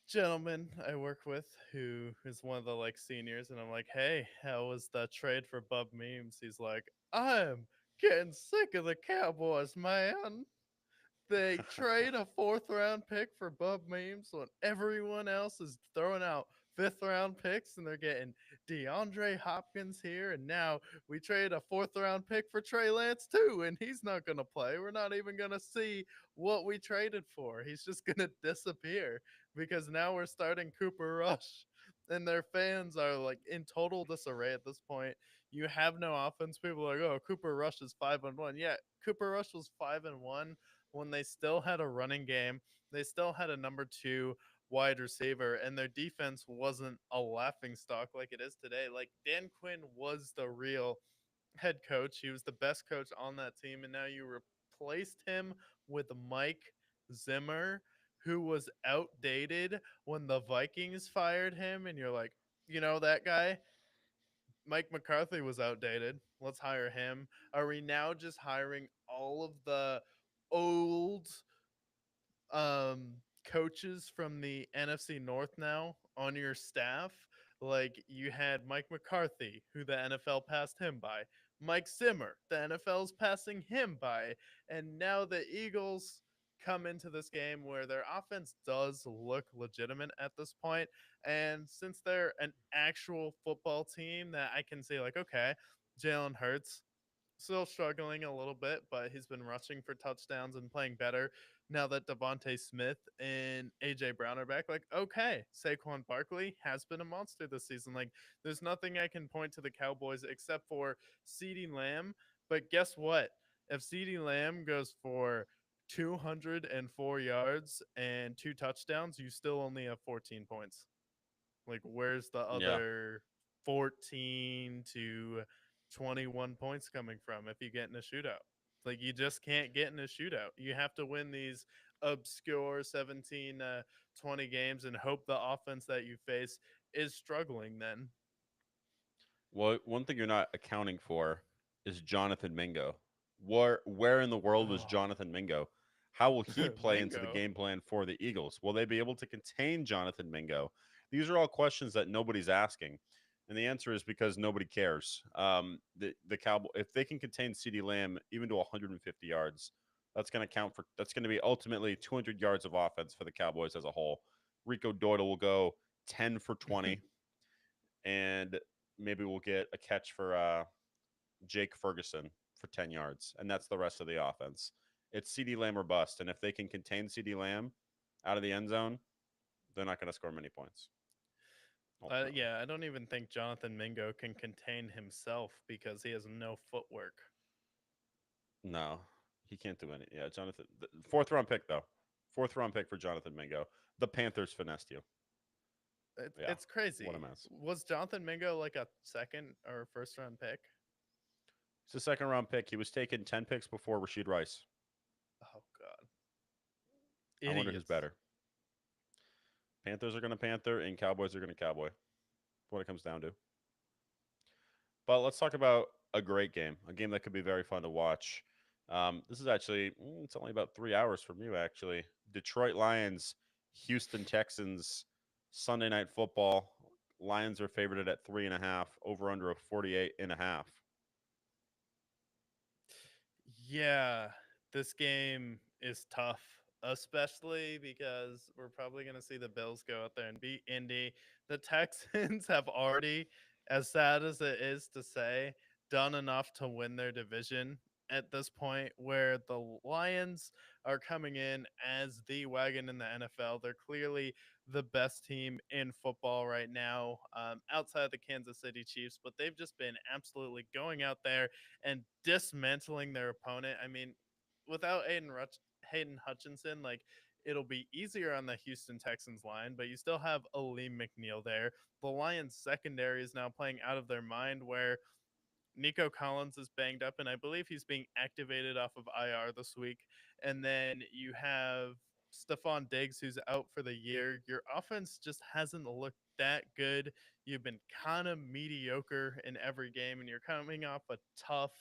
gentleman I work with who is one of the like seniors, and I'm like, "Hey, how was the trade for Bub Memes?" He's like, "I'm getting sick of the Cowboys, man. They trade a fourth round pick for Bub Memes when everyone else is throwing out fifth round picks and they're getting DeAndre Hopkins here. And now we trade a fourth round pick for Trey Lance too. And he's not going to play. We're not even going to see what we traded for. He's just going to disappear because now we're starting Cooper Rush. And their fans are like in total disarray at this point. You have no offense. People are like, oh, Cooper Rush is 5-1. Yeah, Cooper Rush was 5-1 when they still had a running game, they still had a number 2 wide receiver, and their defense wasn't a laughing stock like it is today. Like Dan Quinn was the real head coach. He was the best coach on that team, and now you replaced him with Mike Zimmer, who was outdated when the Vikings fired him, and you're like, you know that guy? Mike McCarthy was outdated. Let's hire him. Are we now just hiring all of the old coaches from the NFC North now on your staff? Like you had Mike McCarthy, who the NFL passed him by, Mike Zimmer, the NFL's passing him by, and now the Eagles come into this game where their offense does look legitimate at this point. And since they're an actual football team that I can say, like, okay, Jalen Hurts still struggling a little bit, but he's been rushing for touchdowns and playing better now that Devontae Smith and AJ Brown are back. Like, okay, Saquon Barkley has been a monster this season. Like, there's nothing I can point to the Cowboys except for CeeDee Lamb. But guess what? If CeeDee Lamb goes for 204 yards and 2 touchdowns, you still only have 14 points. Like, where's the Yeah. other 14 to 21 points coming from if you get in a shootout? Like, you just can't get in a shootout. You have to win these obscure 17 20 games and hope the offense that you face is struggling then. Well, one thing you're not accounting for is Jonathan Mingo. Where in the world was Oh, Jonathan Mingo? How will he play into the Mingo. game plan for the Eagles? Will they be able to contain Jonathan Mingo? These are all questions that nobody's asking. And the answer is because nobody cares. The Cowboy, if they can contain CeeDee Lamb even to 150 yards, that's going to be ultimately 200 yards of offense for the Cowboys as a whole. Rico Doyle will go 10 for 20, and maybe we'll get a catch for Jake Ferguson for 10 yards, and that's the rest of the offense. It's CD Lamb or bust, and if they can contain CD Lamb out of the end zone, they're not going to score many points. Ultimately, Yeah, I don't even think Jonathan Mingo can contain himself because he has no footwork. no, he can't do any. Yeah, Jonathan, fourth round pick though, fourth round pick for Jonathan Mingo. The Panthers finessed you. Yeah, It's what a crazy. mess. Was Jonathan Mingo like a second or first round pick? It's a second round pick. He was taken 10 picks before Rashid Rice. Oh God, I wonder who's idiots. better. Panthers are going to Panther, and Cowboys are going to Cowboy. What it comes down to. But let's talk about a great game, a game that could be very fun to watch. This is actually, it's only about 3 hours from you, actually. Detroit Lions, Houston Texans, Sunday Night Football. Lions are favored at 3.5, over under of 48.5. Yeah, this game is tough, especially because we're probably going to see the Bills go out there and beat Indy. The Texans have already, as sad as it is to say, done enough to win their division at this point, where the Lions are coming in as the wagon in the NFL. They're clearly the best team in football right now, outside of the Kansas City Chiefs, but they've just been absolutely going out there and dismantling their opponent. I mean, without Hayden Hutchinson, like it'll be easier on the Houston Texans line, but you still have Aleem McNeil there. The Lions secondary is now playing out of their mind where Nico Collins is banged up, and I believe he's being activated off of IR this week. And then you have Stephon Diggs, who's out for the year. Your offense just hasn't looked that good. You've been kind of mediocre in every game, and you're coming off a tough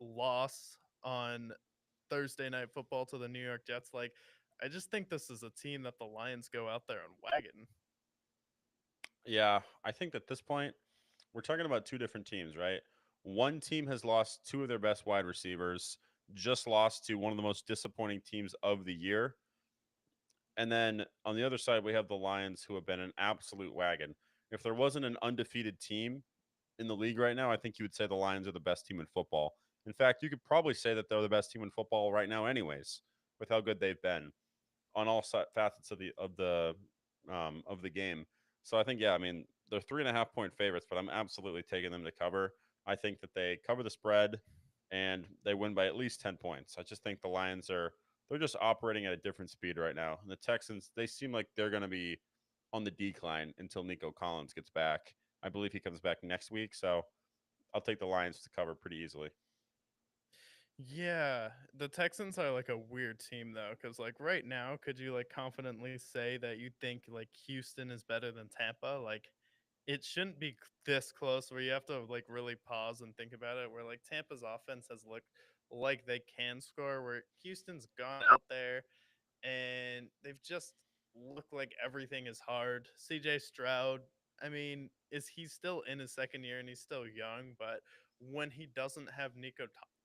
loss on Thursday Night Football to the New York Jets. Like, I just think this is a team that the Lions go out there and wagon. Yeah, I think at this point, we're talking about two different teams, right? One team has lost two of their best wide receivers, just lost to one of the most disappointing teams of the year. And then on the other side, we have the Lions, who have been an absolute wagon. If there wasn't an undefeated team in the league right now, I think you would say the Lions are the best team in football. In fact, you could probably say that they're the best team in football right now, anyways, with how good they've been on all facets of the game. So I think, yeah, I mean, they're 3.5 point favorites, but I'm absolutely taking them to cover. I think that they cover the spread and they win by at least 10 points. I just think the Lions are they're just operating at a different speed right now. And the Texans, they seem like they're going to be on the decline until Nico Collins gets back. I believe he comes back next week, so I'll take the Lions to cover pretty easily. Yeah, the Texans are like a weird team though, because like right now, could you like confidently say that you think like Houston is better than Tampa? Like, it shouldn't be this close where you have to like really pause and think about it. Where like Tampa's offense has looked like they can score, where Houston's gone out there and they've just looked like everything is hard. CJ Stroud, I mean, is he still in his second year and he's still young, but when he doesn't have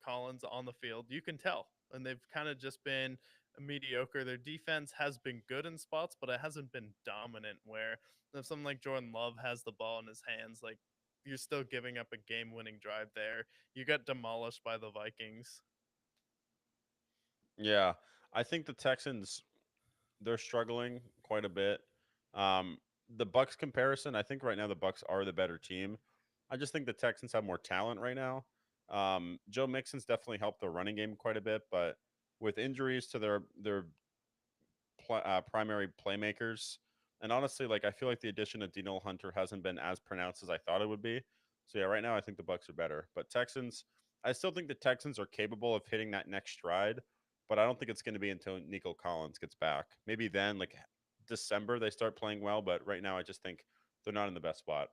Collins on the field, you can tell. And they've kind of just been mediocre. Their defense has been good in spots, but it hasn't been dominant. Where if someone like Jordan Love has the ball in his hands, like you're still giving up a game winning drive there. You got demolished by the Vikings. Yeah, I think the Texans they're struggling quite a bit. Um, the Bucks comparison, I think right now the Bucks are the better team. I just think the Texans have more talent right now. Joe Mixon's definitely helped their running game quite a bit, but with injuries to their primary playmakers, and honestly, like I feel like the addition of Daniel Hunter hasn't been as pronounced as I thought it would be. So yeah, right now I think the Bucks are better, but Texans, I still think the Texans are capable of hitting that next stride, but I don't think it's going to be until Nico Collins gets back. Maybe then, like December, they start playing well, but right now I just think they're not in the best spot.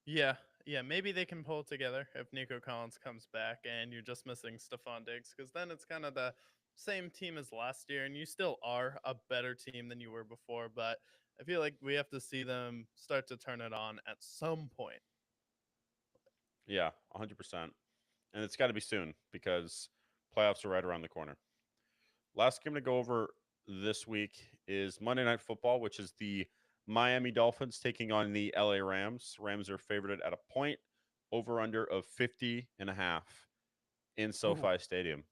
Yeah, yeah, maybe they can pull it together if Nico Collins comes back and you're just missing Stephon Diggs, because then it's kind of the same team as last year, and you still are a better team than you were before. But I feel like we have to see them start to turn it on at some point. Yeah, 100%. And it's got to be soon because playoffs are right around the corner. Last game to go over this week is Monday Night Football, which is the Miami Dolphins taking on the LA Rams. Rams are favored at a point, over under of 50.5 in Ooh, SoFi Stadium.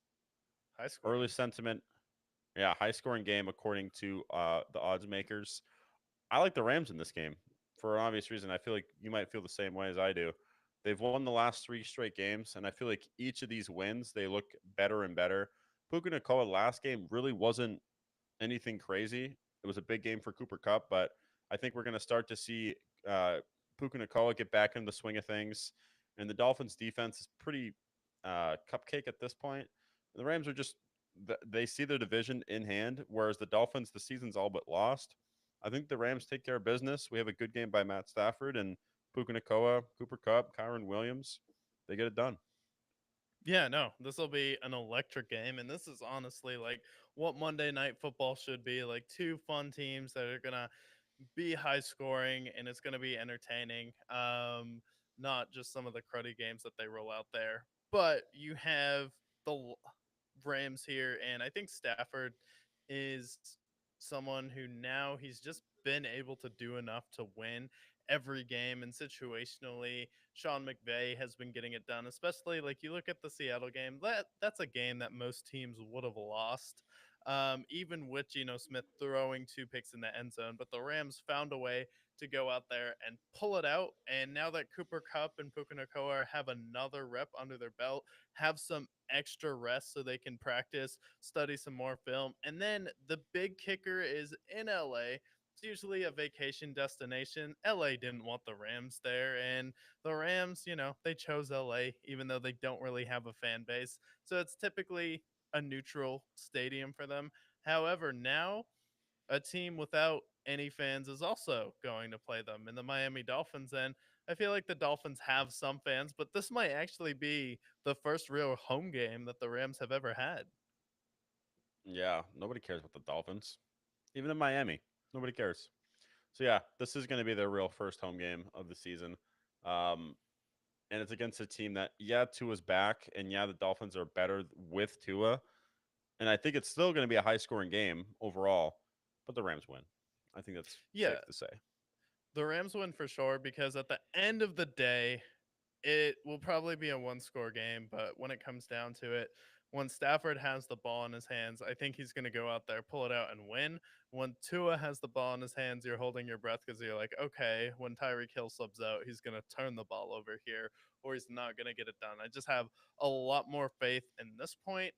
high scoring. Early sentiment, yeah, high scoring game according to the odds makers. I like the Rams in this game for an obvious reason. I feel like you might feel the same way as I do. They've won the last three straight games, and I feel like each of these wins, they look better and better. Puka Nacua last game really wasn't anything crazy. It was a big game for Cooper Cup, but I think we're going to start to see Puka Nacua get back in the swing of things. And the Dolphins' defense is pretty cupcake at this point. The Rams are just they see their division in hand, whereas the Dolphins, the season's all but lost. I think the Rams take care of business. We have a good game by Matt Stafford and Puka Nacua, Cooper Cup, Kyron Williams. They get it done. Yeah, no, this will be an electric game, and this is honestly like what Monday Night Football should be. Like two fun teams that are gonna be high scoring, and it's gonna be entertaining. Not just some of the cruddy games that they roll out there, but you have the Rams here, and I think Stafford is someone who now he's just been able to do enough to win every game, and situationally Sean McVay has been getting it done, especially like you look at the Seattle game. That's a game that most teams would have lost, even with Geno Smith throwing two picks in the end zone. But the Rams found a way to go out there and pull it out. And now that Cooper Cup and Puka Nacua have another rep under their belt, have some extra rest so they can practice, study some more film. And then the big kicker is in LA. It's usually a vacation destination. LA didn't want the Rams there, and the Rams, they chose LA even though they don't really have a fan base. So it's typically a neutral stadium for them. However, now a team without any fans is also going to play them in the Miami Dolphins. And I feel like the Dolphins have some fans, but this might actually be the first real home game that the Rams have ever had. Yeah, nobody cares about the Dolphins. Even in Miami, nobody cares. So yeah, this is going to be their real first home game of the season, um, and it's against a team that Tua's back, and the Dolphins are better with Tua, and I think it's still going to be a high scoring game overall, but the Rams win. I think that's Yeah, safe to say. the Rams win for sure because at the end of the day, it will probably be a one score game, but when it comes down to it, when Stafford has the ball in his hands, I think he's going to go out there, pull it out, and win. When Tua has the ball in his hands, you're holding your breath because you're like, okay, when Tyreek Hill subs out, he's going to turn the ball over here or he's not going to get it done. I just have a lot more faith in this point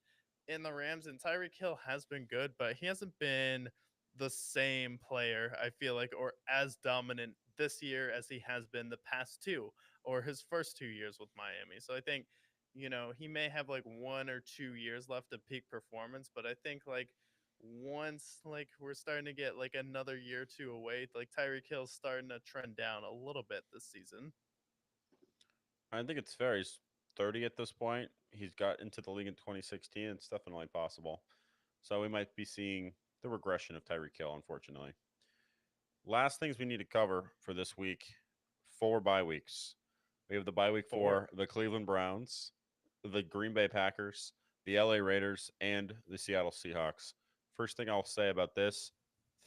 in the Rams. And Tyreek Hill has been good, but he hasn't been the same player, I feel like, or as dominant this year as he has been the past two or his first 2 years with Miami. So I think, he may have like 1 or 2 years left of peak performance, but I think like once like we're starting to get like another year or two away, like Tyreek Hill's starting to trend down a little bit this season. I think it's fair. He's 30 at this point. He's got into the league in 2016. It's definitely possible. So we might be seeing the regression of Tyreek Hill, unfortunately. Last things we need to cover for this week: 4 bye weeks. We have the bye week Four. for the Cleveland Browns, the Green Bay Packers, the LA Raiders, and the Seattle Seahawks. First thing I'll say about this: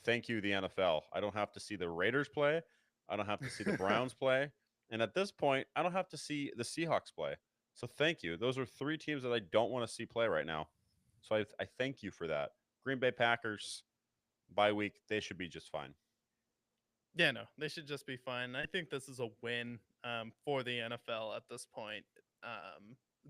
thank you, the NFL. I don't have to see the Raiders play. I don't have to see the Browns play. And at this point, I don't have to see the Seahawks play. So thank you. Those are three teams that I don't want to see play right now. So I thank you for that. Green Bay Packers, bye week, they should be just fine. Yeah, no, they should just be fine. I think this is a win for the NFL at this point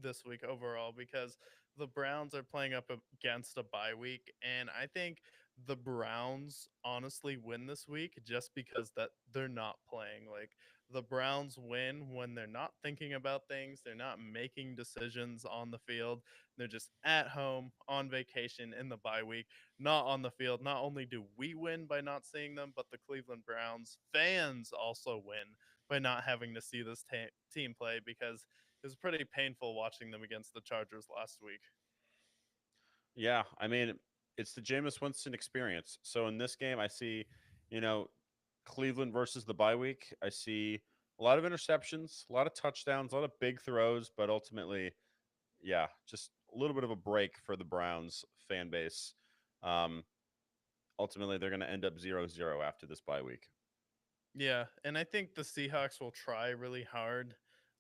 this week overall because the Browns are playing up against a bye week, and I think the Browns honestly win this week just because that they're not playing. Like the Browns win when they're not thinking about things, they're not making decisions on the field. They're just at home on vacation in the bye week, not on the field. Not only do we win by not seeing them, but the Cleveland Browns fans also win by not having to see this team play because it was pretty painful watching them against the Chargers last week. Yeah, I mean, it's the Jameis Winston experience. So in this game, I see, you know, Cleveland versus the bye week. I see a lot of interceptions, a lot of touchdowns, a lot of big throws, but ultimately, yeah, just a little bit of a break for the Browns fan base. Um, Ultimately, they're going to end up 0-0 after this bye week. Yeah, and I think the Seahawks will try really hard.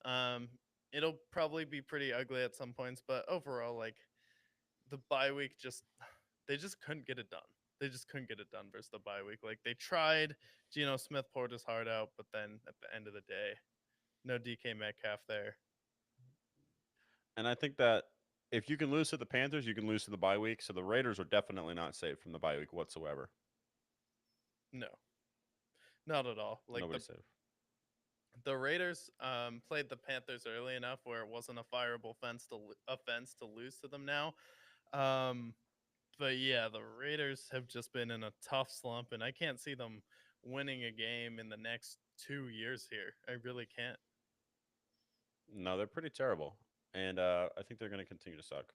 Um, it'll probably be pretty ugly at some points, but overall, like the bye week just they just couldn't get it done. They just couldn't get it done versus the bye week. Like they tried, Geno Smith poured his heart out, but then at the end of the day, no DK Metcalf there. And I think that if you can lose to the Panthers, you can lose to the bye week. So the Raiders are definitely not safe from the bye week whatsoever. No, not at all. Like Nobody's safe. the Raiders played the Panthers early enough where it wasn't a fireable offense to lose to them now. Um, but yeah, the Raiders have just been in a tough slump, and I can't see them winning a game in the next 2 years here. I really can't. No, they're pretty terrible. And I think they're going to continue to suck.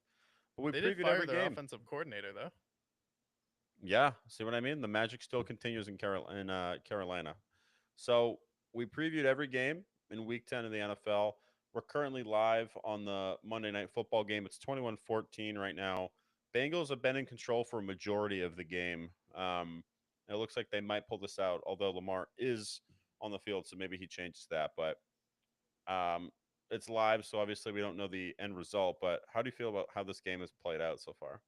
But we They did previewed fire every their game. offensive coordinator though. Yeah, see what I mean? The magic still continues in Carolina. So we previewed every game in Week 10 of the NFL. We're currently live on the Monday Night Football game. It's 21-14 right now. Bengals have been in control for a majority of the game. It looks like they might pull this out, although Lamar is on the field, so maybe he changes that. But um, it's live, so obviously we don't know the end result. But how do you feel about how this game has played out so far?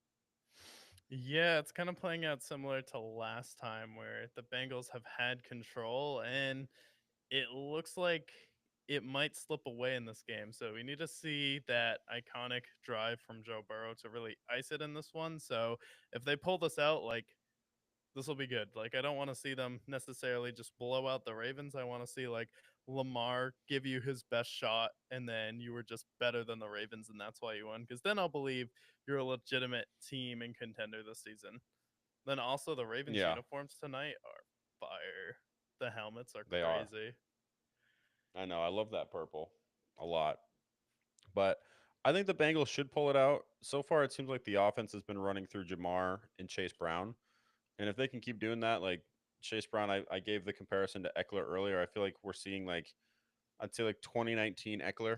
Yeah, it's kind of playing out similar to last time where the Bengals have had control and it looks like it might slip away in this game. So we need to see that iconic drive from Joe Burrow to really ice it in this one. So if they pull this out, like this will be good. Like I don't want to see them necessarily just blow out the Ravens. I want to see like Lamar give you his best shot and then you were just better than the Ravens and that's why you won because then I'll believe you're a legitimate team and contender this season. Then also the Ravens Yeah, uniforms tonight are fire. The helmets are they are. crazy. I know. I love that purple a lot. But I think the Bengals should pull it out. So far, it seems like the offense has been running through Jamar and Chase Brown. And if they can keep doing that, like Chase Brown, I gave the comparison to Eckler earlier. I feel like we're seeing like, I'd say like 2019 Eckler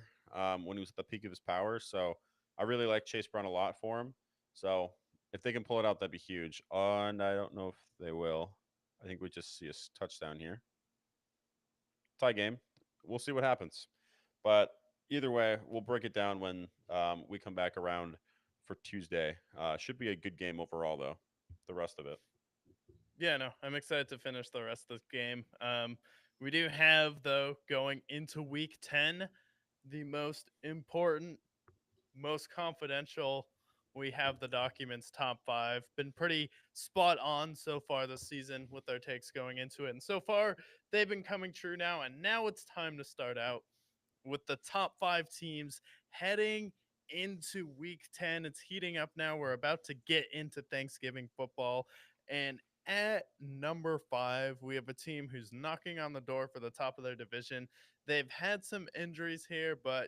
when he was at the peak of his powers. So I really like Chase Brown a lot for him. So if they can pull it out, that'd be huge. And I don't know if they will. I think we just see a touchdown here. Tie game. We'll see what happens. But either way, we'll break it down when we come back around for Tuesday. Should be a good game overall, though. The rest of it. Yeah, no, I'm excited to finish the rest of this game. We do have though going into week 10 the most important, most confidential. We have the documents top five. Been pretty spot on so far this season with their takes going into it. And so far, they've been coming true now. And now it's time to start out with the top five teams heading into week 10. It's heating up now. We're about to get into Thanksgiving football. And at number five, we have a team who's knocking on the door for the top of their division. They've had some injuries here, but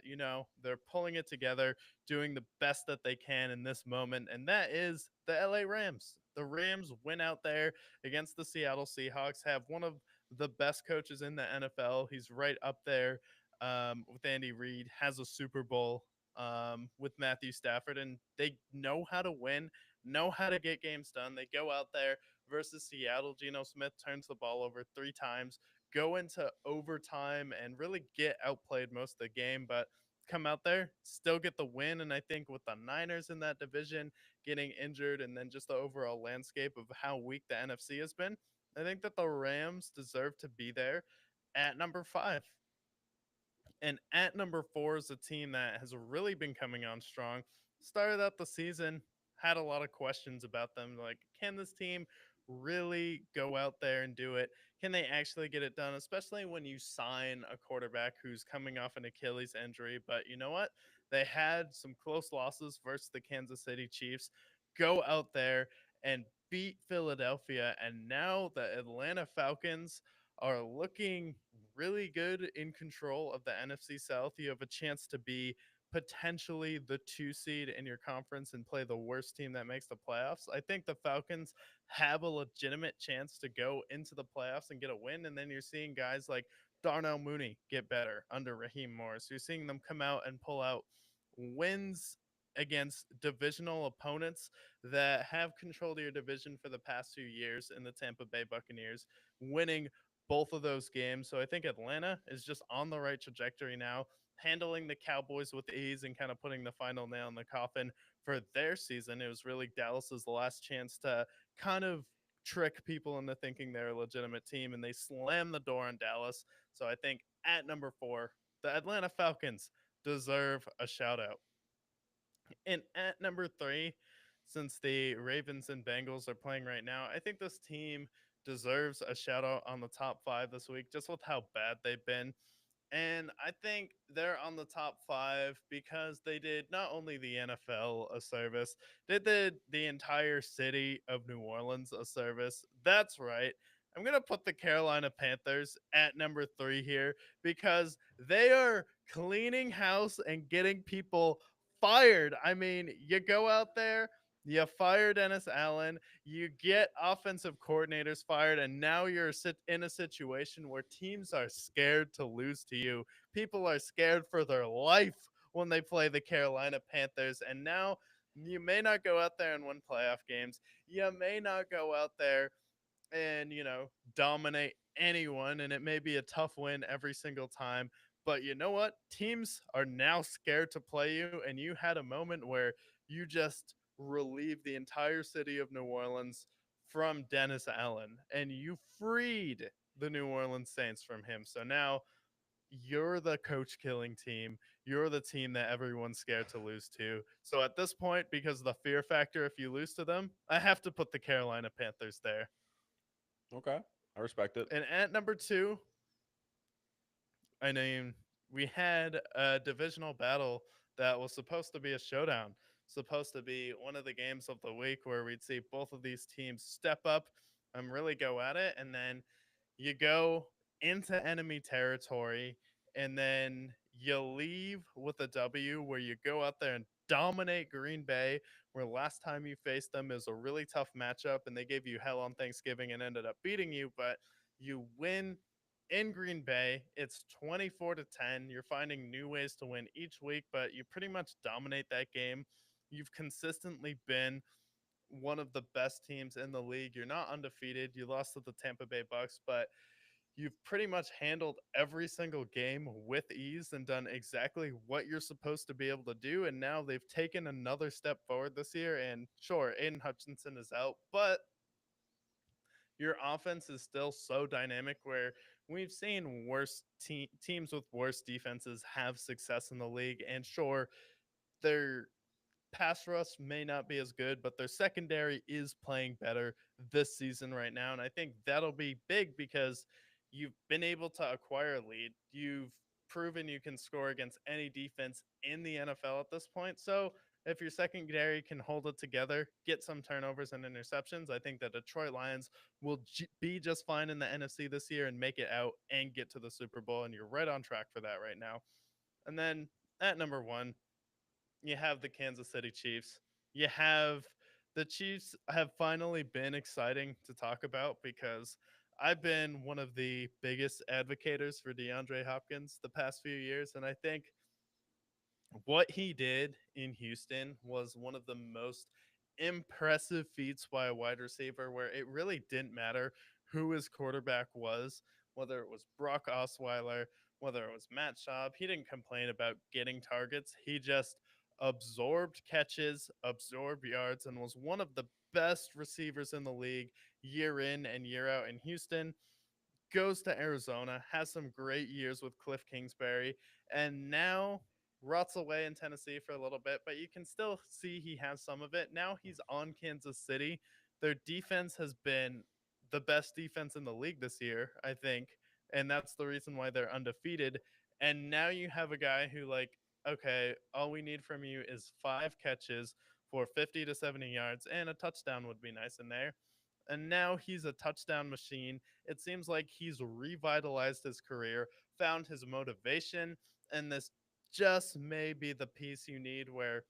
they're pulling it together, doing the best that they can in this moment, and that is the LA Rams. The Rams went out there against the Seattle Seahawks, have one of the best coaches in the NFL. He's right up there with Andy Reid, has a Super Bowl with Matthew Stafford, and they know how to win, know how to get games done. They go out there versus Seattle. Geno Smith turns the ball over 3 times, go into overtime, and really get outplayed most of the game, but come out there, still get the win. And I think with the Niners in that division getting injured and then just the overall landscape of how weak the NFC has been, I think that the Rams deserve to be there at number five. And at number four is a team that has really been coming on strong. Started out the season, had a lot of questions about them. Like, can this team really go out there and do it? Can they actually get it done? Especially when you sign a quarterback who's coming off an Achilles injury. But you know what? They had some close losses versus the Kansas City Chiefs. Go out there and beat Philadelphia. And now the Atlanta Falcons are looking really good in control of the NFC South. You have a chance to be potentially the 2 seed in your conference and play the worst team that makes the playoffs. I think the Falcons have a legitimate chance to go into the playoffs and get a win. And then you're seeing guys like Darnell Mooney get better under Raheem Morris. You're seeing them come out and pull out wins against divisional opponents that have controlled your division for the past few years in the Tampa Bay Buccaneers, winning both of those games. So I think Atlanta is just on the right trajectory now, handling the Cowboys with ease and kind of putting the final nail in the coffin for their season. It was really Dallas's last chance to kind of trick people into thinking they're a legitimate team, and they slammed the door on Dallas. So I think at number 4, the Atlanta Falcons deserve a shout out. And at number 3, since the Ravens and Bengals are playing right now, I think this team deserves a shout out on the top 5 this week just with how bad they've been. And I think they're on the top 5 because they did not only the NFL a service, they did the entire city of New Orleans a service. That's right. I'm going to put the Carolina Panthers at number 3 here because they are cleaning house and getting people fired. I mean, you go out there, you fire Dennis Allen, you get offensive coordinators fired, and now you're in a situation where teams are scared to lose to you. People are scared for their life when they play the Carolina Panthers, and now you may not go out there and win playoff games. You may not go out there and, dominate anyone, and it may be a tough win every single time. But you know what? Teams are now scared to play you, and you had a moment where you just relieved the entire city of New Orleans from Dennis Allen, and you freed the New Orleans Saints from him. So now you're the coach killing team. You're the team that everyone's scared to lose to. So at this point, because of the fear factor, if you lose to them, I have to put the Carolina Panthers there. Okay, I respect it. And at number 2, I mean, we had a divisional battle that was supposed to be a showdown, supposed to be one of the games of the week where we'd see both of these teams step up and really go at it. And then you go into enemy territory and then you leave with a W where you go out there and dominate Green Bay, where last time you faced them is a really tough matchup and they gave you hell on Thanksgiving and ended up beating you, but you win in Green Bay. It's 24 to 10. You're finding new ways to win each week, but you pretty much dominate that game. You've consistently been one of the best teams in the league. You're not undefeated. You lost to the Tampa Bay Bucks, but you've pretty much handled every single game with ease and done exactly what you're supposed to be able to do. And now they've taken another step forward this year. And sure, Aiden Hutchinson is out, but your offense is still so dynamic where we've seen worse teams with worse defenses have success in the league. And sure, their pass rush may not be as good, but their secondary is playing better this season right now. And I think that'll be big because you've been able to acquire a lead. You've proven you can score against any defense in the NFL at this point. So if your secondary can hold it together, get some turnovers and interceptions, I think the Detroit Lions will be just fine in the NFC this year and make it out and get to the Super Bowl. And you're right on track for that right now. And then at number 1, you have the Kansas City Chiefs. You have the Chiefs have finally been exciting to talk about because I've been one of the biggest advocates for DeAndre Hopkins the past few years. And I think what he did in Houston was one of the most impressive feats by a wide receiver where it really didn't matter who his quarterback was, whether it was Brock Osweiler, whether it was Matt Schaub. He didn't complain about getting targets. He just absorbed catches, absorbed yards, and was one of the best receivers in the league year in and year out in Houston. Goes to Arizona, has some great years with Cliff Kingsbury, and now rots away in Tennessee for a little bit, but you can still see he has some of it. Now he's on Kansas City. Their defense has been the best defense in the league this year, I think, and that's the reason why they're undefeated. And now you have a guy who, like, okay, all we need from you is 5 catches for 50 to 70 yards, and a touchdown would be nice in there. And now he's a touchdown machine. It seems like he's revitalized his career, found his motivation, and this just may be the piece you need where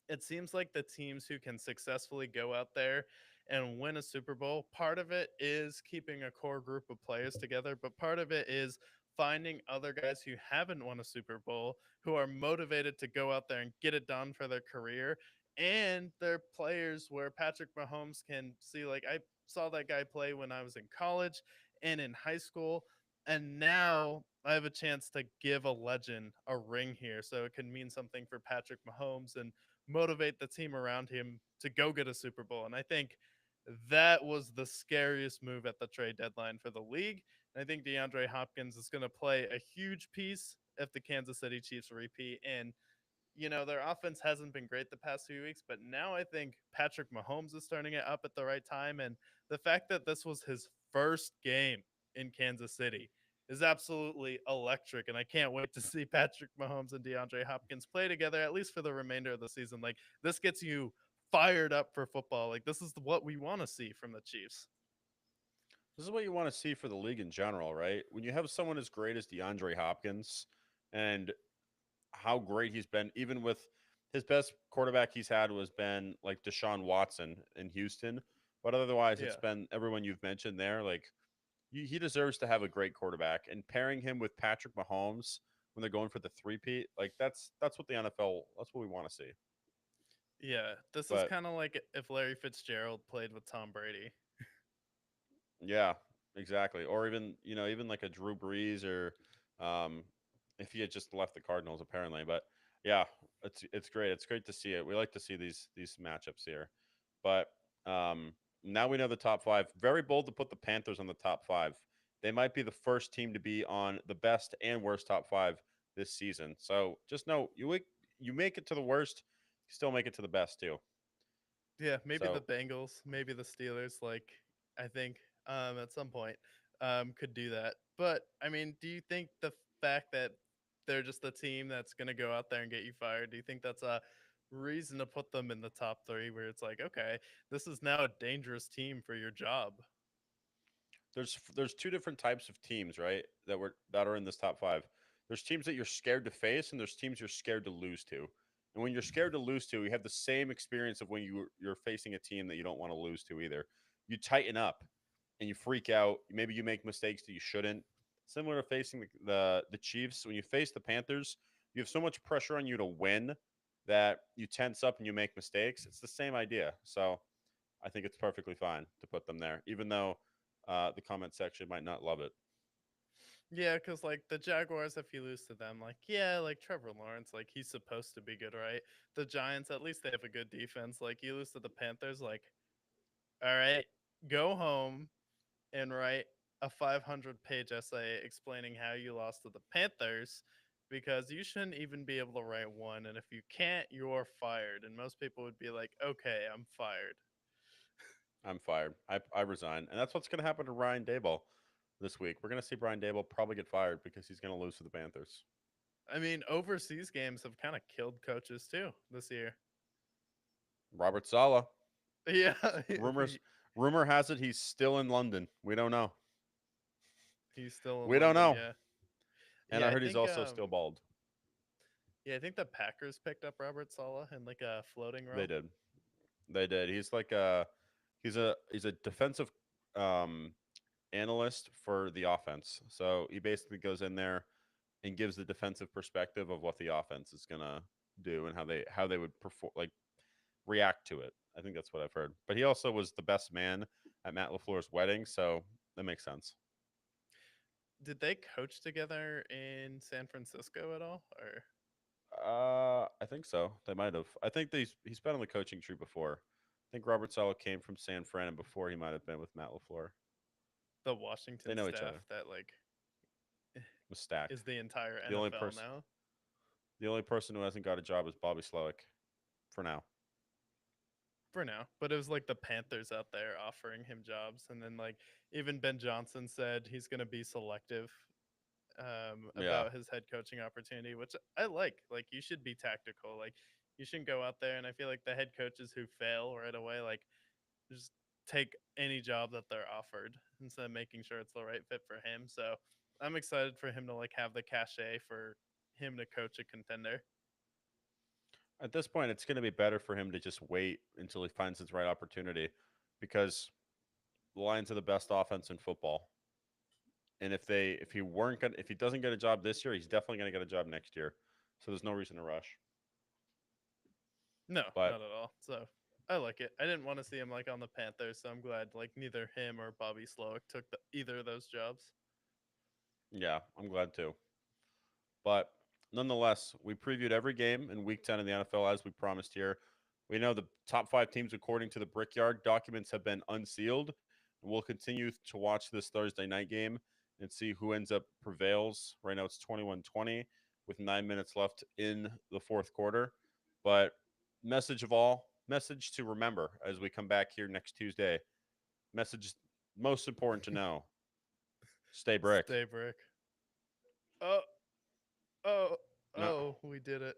it seems like the teams who can successfully go out there and win a Super Bowl, part of it is keeping a core group of players together, but part of it is finding other guys who haven't won a Super Bowl who are motivated to go out there and get it done for their career. And they're players where Patrick Mahomes can see, like, I saw that guy play when I was in college, and in high school. And now I have a chance to give a legend a ring here. So it can mean something for Patrick Mahomes and motivate the team around him to go get a Super Bowl. And I think that was the scariest move at the trade deadline for the league. And I think DeAndre Hopkins is going to play a huge piece if the Kansas City Chiefs repeat. And their offense hasn't been great the past few weeks, but now I think Patrick Mahomes is starting it up at the right time. And the fact that this was his first game in Kansas City is absolutely electric. And I can't wait to see Patrick Mahomes and DeAndre Hopkins play together, at least for the remainder of the season. Like, this gets you fired up for football. Like, this is what we want to see from the Chiefs. This is what you want to see for the league in general, right? When you have someone as great as DeAndre Hopkins and how great he's been, even with his best quarterback he's had was been like Deshaun Watson in Houston. But otherwise, it's Yeah. been everyone you've mentioned there. Like, he deserves to have a great quarterback. And pairing him with Patrick Mahomes when they're going for the three-peat, like that's what the NFL, that's what we want to see. Yeah. This is But kind of like if Larry Fitzgerald played with Tom Brady. yeah, exactly. Or even even like a Drew Brees or um, if he had just left the Cardinals, apparently. But yeah, it's great. It's great to see it. We like to see these matchups here. But now we know the top five. Very bold to put the Panthers on the top five. They might be the first team to be on the best and worst top five this season. So just know you make it to the worst, you still make it to the best too. Yeah, maybe the So Bengals, maybe the Steelers, like I think at some point could do that. But I mean, do you think the fact that they're just the team that's going to go out there and get you fired, do you think that's a reason to put them in the top 3 where it's like, okay, this is now a dangerous team for your job? there's two different types of teams, right? That are in this top five. There's teams that you're scared to face, and there's teams you're scared to lose to. And when you're scared to lose to, you have the same experience of when you're facing a team that you don't want to lose to either. You tighten up and you freak out. Maybe you make mistakes that you shouldn't. Similar to facing the Chiefs, when you face the Panthers, you have so much pressure on you to win that you tense up and you make mistakes. It's the same idea. So I think it's perfectly fine to put them there, even though the comment section might not love it. Yeah, because like the Jaguars, if you lose to them, like, yeah, like Trevor Lawrence, like he's supposed to be good, right? The Giants, at least they have a good defense. Like, you lose to the Panthers, like, all right, go home and write a 500-page essay explaining how you lost to the Panthers, because you shouldn't even be able to write one. And if you can't, you're fired. And most people would be like, okay, I'm fired. I'm fired. I resign, and that's what's going to happen to Ryan Dayball this week. We're going to see Brian Dayball probably get fired because he's going to lose to the Panthers. I mean, overseas games have kind of killed coaches too this year. Robert Sala. Yeah. Rumor has it he's still in London. We don't know. He's still in We don't London, know. yeah. And Yeah, I I heard he's think also still bald. yeah, I think the Packers picked up Robert Sala in like a floating They role. did. They did. He's like he's a defensive um analyst for the offense. So he basically goes in there and gives the defensive perspective of what the offense is gonna do and how they would perform, like react to it. I think that's what I've heard. But he also was the best man at Matt LaFleur's wedding, so that makes sense. Did they coach together in San Francisco at all? Or I think so. They might have. I think he's been on the coaching tree before. I think Robert Sala came from San Fran, and before he might have been with Matt LaFleur. the They Washington know each staff other. that like Was stacked. is the entire The only NFL person now? the only person who hasn't got a job is Bobby Slowick, for now. For now, but it was like the Panthers out there offering him jobs, and then like even Ben Johnson said he's going to be selective Yeah. about his head coaching opportunity, which I like. Like, you should be tactical. Like, you shouldn't go out there, and I feel like the head coaches who fail right away, like, just take any job that they're offered instead of making sure it's the right fit for him. So I'm excited for him to like have the cachet for him to coach a contender. At this point, it's going to be better for him to just wait until he finds his right opportunity, because the Lions are the best offense in football. And if he doesn't get a job this year, he's definitely going to get a job next year. So there's no reason to rush. No, But not at all. So I like it. I didn't want to see him like on the Panthers, so I'm glad like neither him or Bobby Slowick took either of those jobs. Yeah, I'm glad too. But nonetheless, we previewed every game in Week 10 of the NFL as we promised here. We know the top 5 teams according to the Brickyard documents have been unsealed. And we'll continue to watch this Thursday night game and see who ends up prevails. Right now it's 21-20 with 9 minutes left in the fourth quarter. But message to remember as we come back here next Tuesday. Message most important to know. Stay brick. Stay brick. Oh, oh, No. oh, we did it.